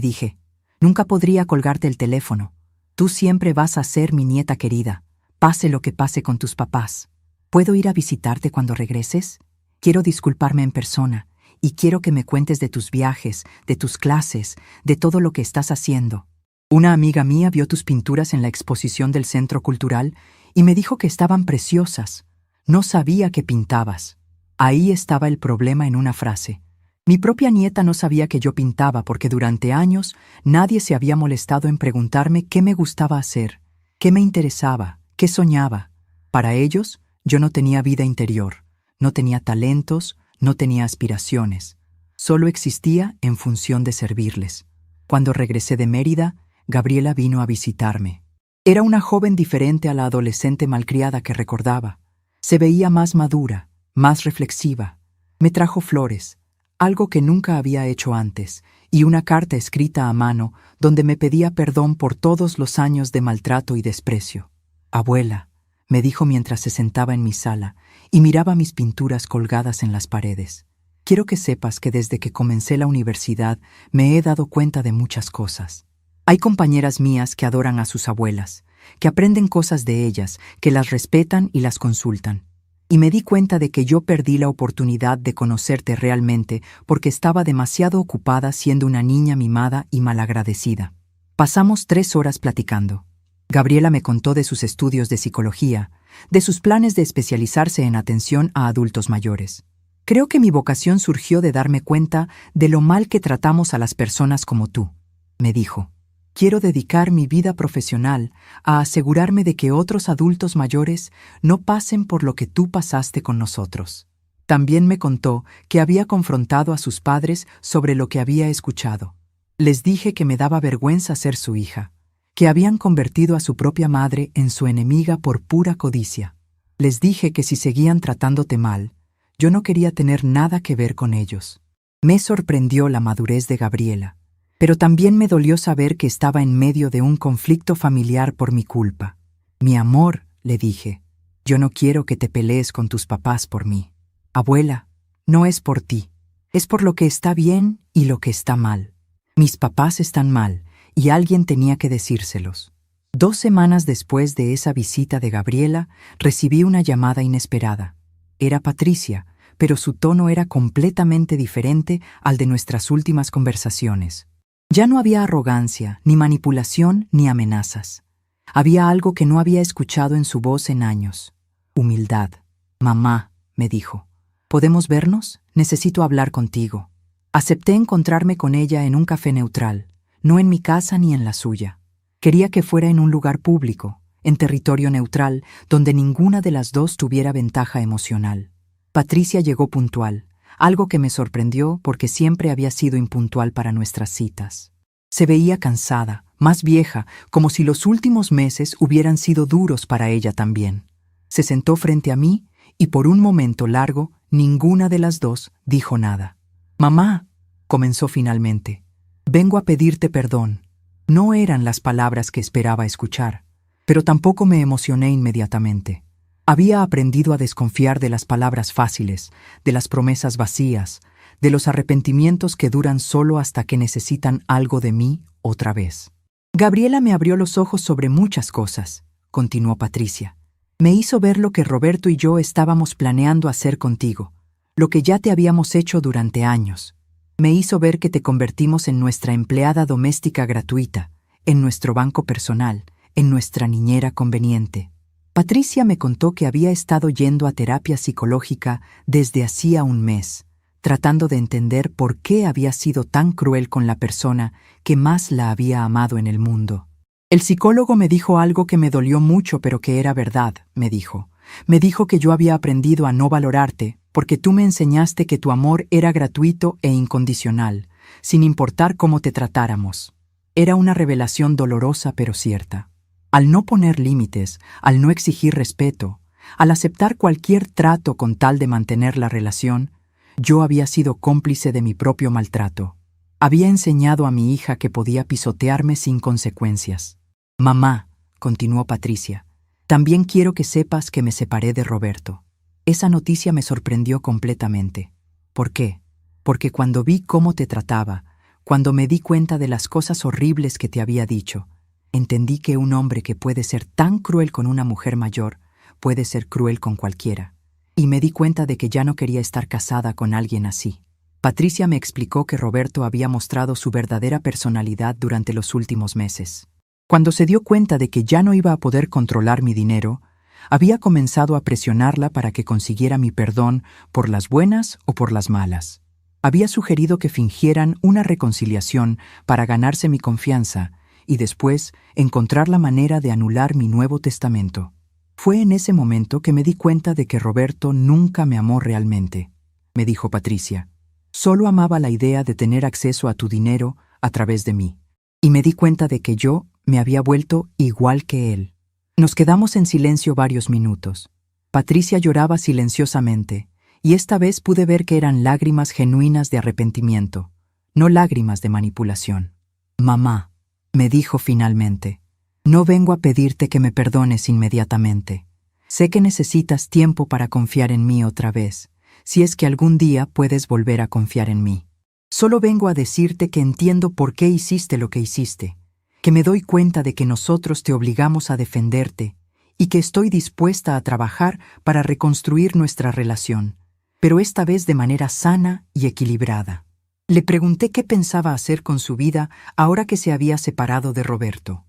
dije, nunca podría colgarte el teléfono. Tú siempre vas a ser mi nieta querida, pase lo que pase con tus papás. ¿Puedo ir a visitarte cuando regreses? Quiero disculparme en persona y quiero que me cuentes de tus viajes, de tus clases, de todo lo que estás haciendo. Una amiga mía vio tus pinturas en la exposición del Centro Cultural y me dijo que estaban preciosas. No sabía que pintabas. Ahí estaba el problema en una frase. Mi propia nieta no sabía que yo pintaba porque durante años nadie se había molestado en preguntarme qué me gustaba hacer, qué me interesaba, qué soñaba. Para ellos, yo no tenía vida interior, no tenía talentos, no tenía aspiraciones. Solo existía en función de servirles. Cuando regresé de Mérida, Gabriela vino a visitarme. Era una joven diferente a la adolescente malcriada que recordaba. Se veía más madura, más reflexiva. Me trajo flores, algo que nunca había hecho antes, y una carta escrita a mano donde me pedía perdón por todos los años de maltrato y desprecio. Abuela, me dijo mientras se sentaba en mi sala y miraba mis pinturas colgadas en las paredes. Quiero que sepas que desde que comencé la universidad me he dado cuenta de muchas cosas. Hay compañeras mías que adoran a sus abuelas, que aprenden cosas de ellas, que las respetan y las consultan. Y me di cuenta de que yo perdí la oportunidad de conocerte realmente porque estaba demasiado ocupada siendo una niña mimada y malagradecida. Pasamos 3 horas platicando. Gabriela me contó de sus estudios de psicología, de sus planes de especializarse en atención a adultos mayores. Creo que mi vocación surgió de darme cuenta de lo mal que tratamos a las personas como tú, me dijo. Quiero dedicar mi vida profesional a asegurarme de que otros adultos mayores no pasen por lo que tú pasaste con nosotros. También me contó que había confrontado a sus padres sobre lo que había escuchado. Les dije que me daba vergüenza ser su hija, que habían convertido a su propia madre en su enemiga por pura codicia. Les dije que si seguían tratándote mal, yo no quería tener nada que ver con ellos. Me sorprendió la madurez de Gabriela. Pero también me dolió saber que estaba en medio de un conflicto familiar por mi culpa. Mi amor, le dije, yo no quiero que te pelees con tus papás por mí. Abuela, no es por ti, es por lo que está bien y lo que está mal. Mis papás están mal y alguien tenía que decírselos. 2 semanas después de esa visita de Gabriela, recibí una llamada inesperada. Era Patricia, pero su tono era completamente diferente al de nuestras últimas conversaciones. Ya no había arrogancia, ni manipulación, ni amenazas. Había algo que no había escuchado en su voz en años. Humildad. Mamá, me dijo, ¿podemos vernos? Necesito hablar contigo. Acepté encontrarme con ella en un café neutral, no en mi casa ni en la suya. Quería que fuera en un lugar público, en territorio neutral, donde ninguna de las dos tuviera ventaja emocional. Patricia llegó puntual, algo que me sorprendió porque siempre había sido impuntual para nuestras citas. Se veía cansada, más vieja, como si los últimos meses hubieran sido duros para ella también. Se sentó frente a mí y por un momento largo ninguna de las dos dijo nada. «Mamá», comenzó finalmente, «vengo a pedirte perdón». No eran las palabras que esperaba escuchar, pero tampoco me emocioné inmediatamente. Había aprendido a desconfiar de las palabras fáciles, de las promesas vacías, de los arrepentimientos que duran solo hasta que necesitan algo de mí otra vez. Gabriela me abrió los ojos sobre muchas cosas, continuó Patricia. Me hizo ver lo que Roberto y yo estábamos planeando hacer contigo, lo que ya te habíamos hecho durante años. Me hizo ver que te convertimos en nuestra empleada doméstica gratuita, en nuestro banco personal, en nuestra niñera conveniente. Patricia me contó que había estado yendo a terapia psicológica desde hacía un mes, tratando de entender por qué había sido tan cruel con la persona que más la había amado en el mundo. El psicólogo me dijo algo que me dolió mucho, pero que era verdad, me dijo. Me dijo que yo había aprendido a no valorarte porque tú me enseñaste que tu amor era gratuito e incondicional, sin importar cómo te tratáramos. Era una revelación dolorosa pero cierta. Al no poner límites, al no exigir respeto, al aceptar cualquier trato con tal de mantener la relación, yo había sido cómplice de mi propio maltrato. Había enseñado a mi hija que podía pisotearme sin consecuencias. Mamá, continuó Patricia, también quiero que sepas que me separé de Roberto. Esa noticia me sorprendió completamente. ¿Por qué? Porque cuando vi cómo te trataba, cuando me di cuenta de las cosas horribles que te había dicho, entendí que un hombre que puede ser tan cruel con una mujer mayor, puede ser cruel con cualquiera. Y me di cuenta de que ya no quería estar casada con alguien así. Patricia me explicó que Roberto había mostrado su verdadera personalidad durante los últimos meses. Cuando se dio cuenta de que ya no iba a poder controlar mi dinero, había comenzado a presionarla para que consiguiera mi perdón por las buenas o por las malas. Había sugerido que fingieran una reconciliación para ganarse mi confianza y después encontrar la manera de anular mi Nuevo Testamento. Fue en ese momento que me di cuenta de que Roberto nunca me amó realmente, me dijo Patricia. Solo amaba la idea de tener acceso a tu dinero a través de mí. Y me di cuenta de que yo me había vuelto igual que él. Nos quedamos en silencio varios minutos. Patricia lloraba silenciosamente, y esta vez pude ver que eran lágrimas genuinas de arrepentimiento, no lágrimas de manipulación. Mamá, me dijo finalmente, no vengo a pedirte que me perdones inmediatamente. Sé que necesitas tiempo para confiar en mí otra vez, si es que algún día puedes volver a confiar en mí. Solo vengo a decirte que entiendo por qué hiciste lo que hiciste, que me doy cuenta de que nosotros te obligamos a defenderte y que estoy dispuesta a trabajar para reconstruir nuestra relación, pero esta vez de manera sana y equilibrada. Le pregunté qué pensaba hacer con su vida ahora que se había separado de Roberto.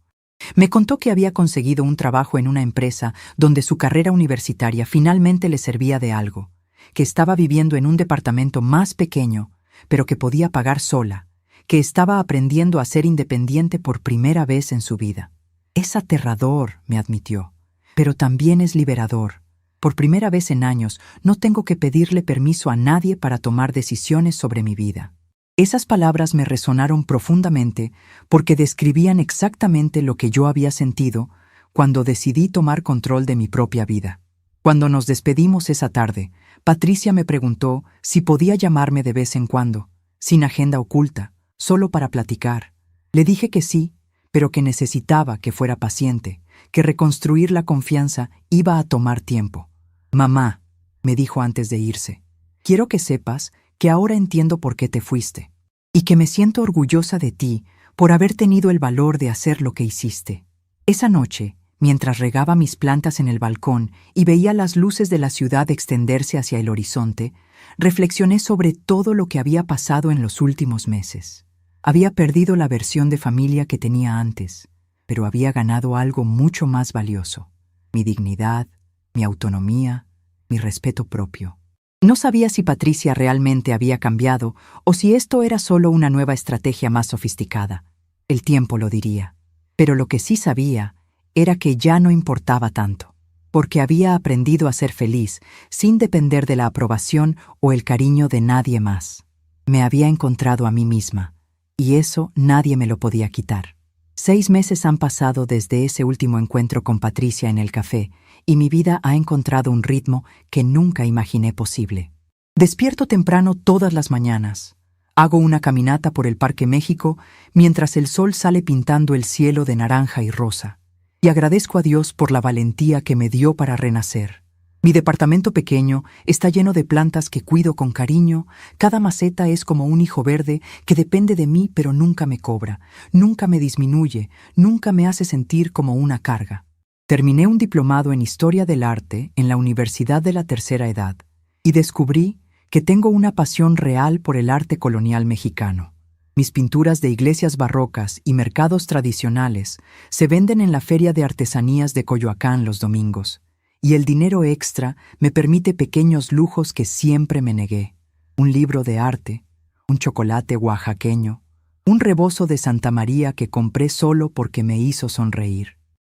Me contó que había conseguido un trabajo en una empresa donde su carrera universitaria finalmente le servía de algo, que estaba viviendo en un departamento más pequeño, pero que podía pagar sola, que estaba aprendiendo a ser independiente por primera vez en su vida. Es aterrador, me admitió, pero también es liberador. Por primera vez en años, no tengo que pedirle permiso a nadie para tomar decisiones sobre mi vida. Esas palabras me resonaron profundamente porque describían exactamente lo que yo había sentido cuando decidí tomar control de mi propia vida. Cuando nos despedimos esa tarde, Patricia me preguntó si podía llamarme de vez en cuando, sin agenda oculta, solo para platicar. Le dije que sí, pero que necesitaba que fuera paciente, que reconstruir la confianza iba a tomar tiempo. Mamá, me dijo antes de irse, quiero que sepas que ahora entiendo por qué te fuiste, y que me siento orgullosa de ti por haber tenido el valor de hacer lo que hiciste. Esa noche, mientras regaba mis plantas en el balcón y veía las luces de la ciudad extenderse hacia el horizonte, reflexioné sobre todo lo que había pasado en los últimos meses. Había perdido la versión de familia que tenía antes, pero había ganado algo mucho más valioso: mi dignidad, mi autonomía, mi respeto propio. No sabía si Patricia realmente había cambiado o si esto era solo una nueva estrategia más sofisticada. El tiempo lo diría. Pero lo que sí sabía era que ya no importaba tanto, porque había aprendido a ser feliz sin depender de la aprobación o el cariño de nadie más. Me había encontrado a mí misma, y eso nadie me lo podía quitar. 6 meses han pasado desde ese último encuentro con Patricia en el café, y mi vida ha encontrado un ritmo que nunca imaginé posible. Despierto temprano todas las mañanas. Hago una caminata por el Parque México mientras el sol sale pintando el cielo de naranja y rosa. Y agradezco a Dios por la valentía que me dio para renacer. Mi departamento pequeño está lleno de plantas que cuido con cariño. Cada maceta es como un hijo verde que depende de mí, pero nunca me cobra, nunca me disminuye, nunca me hace sentir como una carga. Terminé un diplomado en Historia del Arte en la Universidad de la Tercera Edad y descubrí que tengo una pasión real por el arte colonial mexicano. Mis pinturas de iglesias barrocas y mercados tradicionales se venden en la Feria de Artesanías de Coyoacán los domingos, y el dinero extra me permite pequeños lujos que siempre me negué: un libro de arte, un chocolate oaxaqueño, un rebozo de Santa María que compré solo porque me hizo sonreír.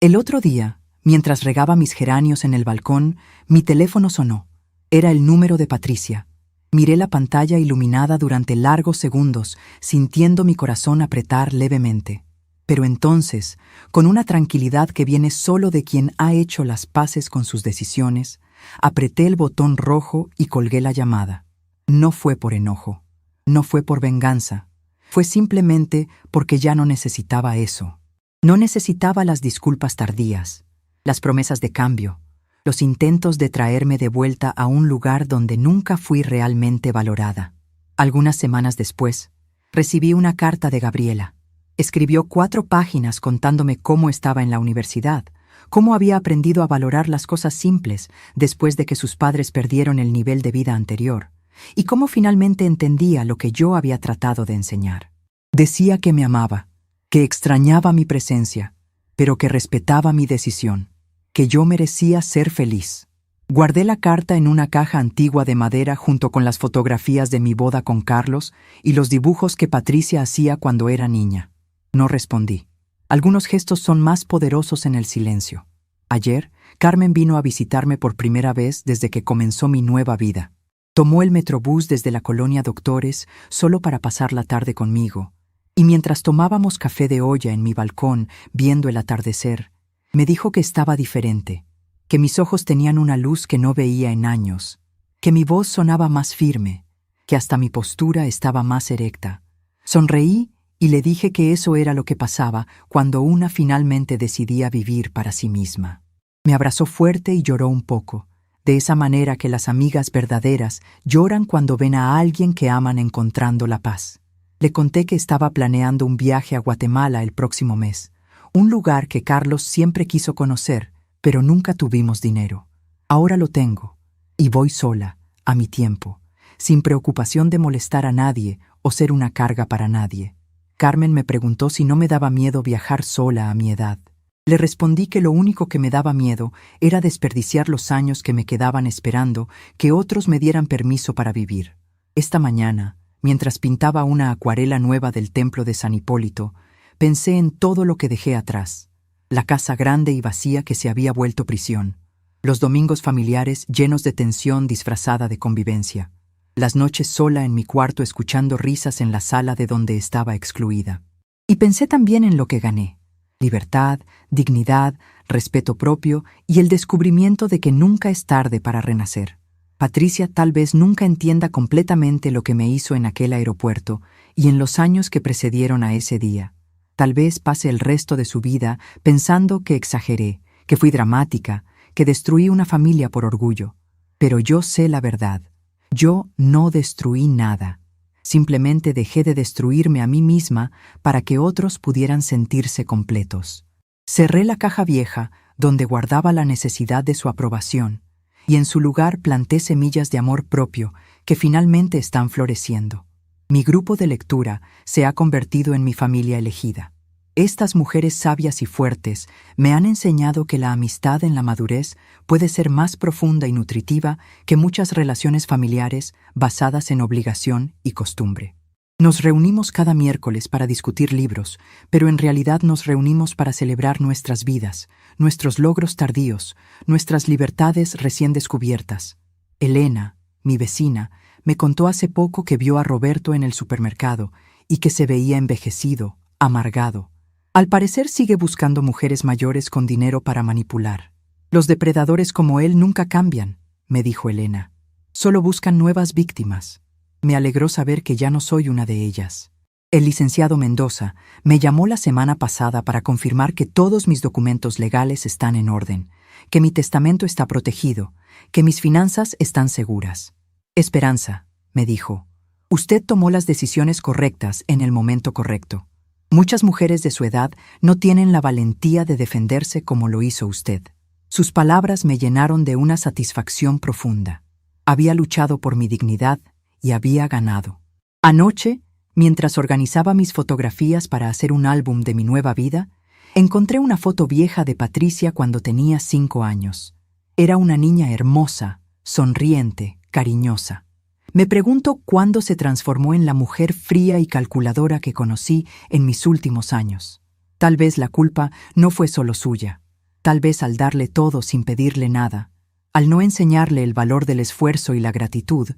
El otro día, mientras regaba mis geranios en el balcón, mi teléfono sonó. Era el número de Patricia. Miré la pantalla iluminada durante largos segundos, sintiendo mi corazón apretar levemente. Pero entonces, con una tranquilidad que viene solo de quien ha hecho las paces con sus decisiones, apreté el botón rojo y colgué la llamada. No fue por enojo, no fue por venganza, fue simplemente porque ya no necesitaba eso. No necesitaba las disculpas tardías, las promesas de cambio, los intentos de traerme de vuelta a un lugar donde nunca fui realmente valorada. Algunas semanas después, recibí una carta de Gabriela. Escribió 4 páginas contándome cómo estaba en la universidad, cómo había aprendido a valorar las cosas simples después de que sus padres perdieron el nivel de vida anterior, y cómo finalmente entendía lo que yo había tratado de enseñar. Decía que me amaba, que extrañaba mi presencia, pero que respetaba mi decisión, que yo merecía ser feliz. Guardé la carta en una caja antigua de madera junto con las fotografías de mi boda con Carlos y los dibujos que Patricia hacía cuando era niña. No respondí. Algunos gestos son más poderosos en el silencio. Ayer, Carmen vino a visitarme por primera vez desde que comenzó mi nueva vida. Tomó el Metrobús desde la colonia Doctores solo para pasar la tarde conmigo, y mientras tomábamos café de olla en mi balcón viendo el atardecer, me dijo que estaba diferente, que mis ojos tenían una luz que no veía en años, que mi voz sonaba más firme, que hasta mi postura estaba más erecta. Sonreí y le dije que eso era lo que pasaba cuando una finalmente decidía vivir para sí misma. Me abrazó fuerte y lloró un poco, de esa manera que las amigas verdaderas lloran cuando ven a alguien que aman encontrando la paz. Le conté que estaba planeando un viaje a Guatemala el próximo mes, un lugar que Carlos siempre quiso conocer, pero nunca tuvimos dinero. Ahora lo tengo, y voy sola, a mi tiempo, sin preocupación de molestar a nadie o ser una carga para nadie. Carmen me preguntó si no me daba miedo viajar sola a mi edad. Le respondí que lo único que me daba miedo era desperdiciar los años que me quedaban esperando que otros me dieran permiso para vivir. Esta mañana, mientras pintaba una acuarela nueva del templo de San Hipólito, pensé en todo lo que dejé atrás: la casa grande y vacía que se había vuelto prisión, los domingos familiares llenos de tensión disfrazada de convivencia, las noches sola en mi cuarto escuchando risas en la sala de donde estaba excluida. Y pensé también en lo que gané: libertad, dignidad, respeto propio y el descubrimiento de que nunca es tarde para renacer. Patricia tal vez nunca entienda completamente lo que me hizo en aquel aeropuerto y en los años que precedieron a ese día. Tal vez pase el resto de su vida pensando que exageré, que fui dramática, que destruí una familia por orgullo. Pero yo sé la verdad. Yo no destruí nada. Simplemente dejé de destruirme a mí misma para que otros pudieran sentirse completos. Cerré la caja vieja donde guardaba la necesidad de su aprobación, y en su lugar planté semillas de amor propio que finalmente están floreciendo. Mi grupo de lectura se ha convertido en mi familia elegida. Estas mujeres sabias y fuertes me han enseñado que la amistad en la madurez puede ser más profunda y nutritiva que muchas relaciones familiares basadas en obligación y costumbre. Nos reunimos cada miércoles para discutir libros, pero en realidad nos reunimos para celebrar nuestras vidas, nuestros logros tardíos, nuestras libertades recién descubiertas. Elena, mi vecina, me contó hace poco que vio a Roberto en el supermercado y que se veía envejecido, amargado. Al parecer sigue buscando mujeres mayores con dinero para manipular. Los depredadores como él nunca cambian, me dijo Elena. Solo buscan nuevas víctimas. Me alegró saber que ya no soy una de ellas. El licenciado Mendoza me llamó la semana pasada para confirmar que todos mis documentos legales están en orden, que mi testamento está protegido, que mis finanzas están seguras. Esperanza, me dijo, usted tomó las decisiones correctas en el momento correcto. Muchas mujeres de su edad no tienen la valentía de defenderse como lo hizo usted. Sus palabras me llenaron de una satisfacción profunda. Había luchado por mi dignidad y había ganado. Anoche, mientras organizaba mis fotografías para hacer un álbum de mi nueva vida, encontré una foto vieja de Patricia cuando tenía 5 años. Era una niña hermosa, sonriente, cariñosa. Me pregunto cuándo se transformó en la mujer fría y calculadora que conocí en mis últimos años. Tal vez la culpa no fue solo suya. Tal vez al darle todo sin pedirle nada, al no enseñarle el valor del esfuerzo y la gratitud,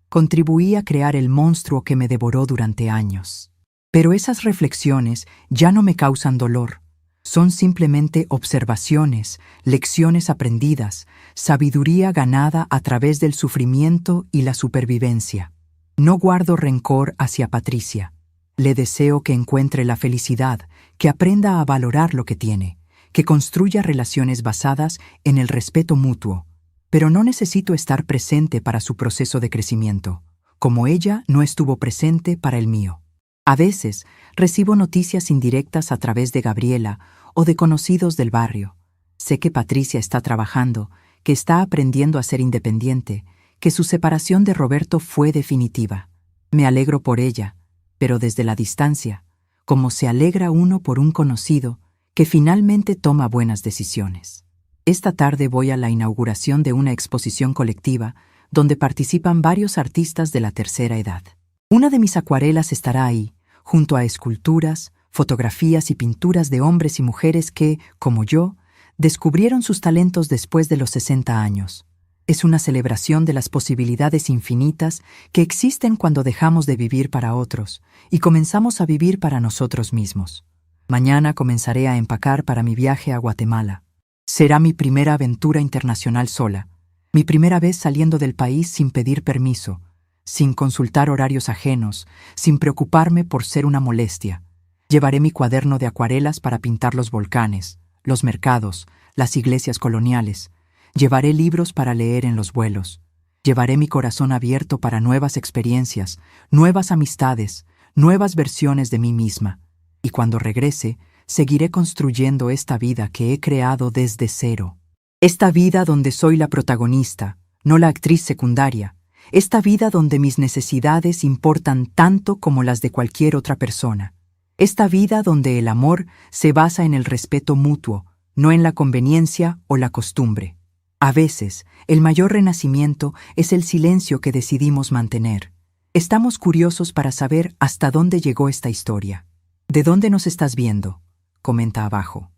contribuí a crear el monstruo que me devoró durante años. Pero esas reflexiones ya no me causan dolor. Son simplemente observaciones, lecciones aprendidas, sabiduría ganada a través del sufrimiento y la supervivencia. No guardo rencor hacia Patricia. Le deseo que encuentre la felicidad, que aprenda a valorar lo que tiene, que construya relaciones basadas en el respeto mutuo. Pero no necesito estar presente para su proceso de crecimiento, como ella no estuvo presente para el mío. A veces recibo noticias indirectas a través de Gabriela o de conocidos del barrio. Sé que Patricia está trabajando, que está aprendiendo a ser independiente, que su separación de Roberto fue definitiva. Me alegro por ella, pero desde la distancia, como se alegra uno por un conocido que finalmente toma buenas decisiones. Esta tarde voy a la inauguración de una exposición colectiva donde participan varios artistas de la tercera edad. Una de mis acuarelas estará ahí, junto a esculturas, fotografías y pinturas de hombres y mujeres que, como yo, descubrieron sus talentos después de los 60 años. Es una celebración de las posibilidades infinitas que existen cuando dejamos de vivir para otros y comenzamos a vivir para nosotros mismos. Mañana comenzaré a empacar para mi viaje a Guatemala. Será mi primera aventura internacional sola, mi primera vez saliendo del país sin pedir permiso, sin consultar horarios ajenos, sin preocuparme por ser una molestia. Llevaré mi cuaderno de acuarelas para pintar los volcanes, los mercados, las iglesias coloniales. Llevaré libros para leer en los vuelos. Llevaré mi corazón abierto para nuevas experiencias, nuevas amistades, nuevas versiones de mí misma. Y cuando regrese, seguiré construyendo esta vida que he creado desde cero. Esta vida donde soy la protagonista, no la actriz secundaria. Esta vida donde mis necesidades importan tanto como las de cualquier otra persona. Esta vida donde el amor se basa en el respeto mutuo, no en la conveniencia o la costumbre. A veces, el mayor renacimiento es el silencio que decidimos mantener. Estamos curiosos para saber hasta dónde llegó esta historia. ¿De dónde nos estás viendo? Comenta abajo.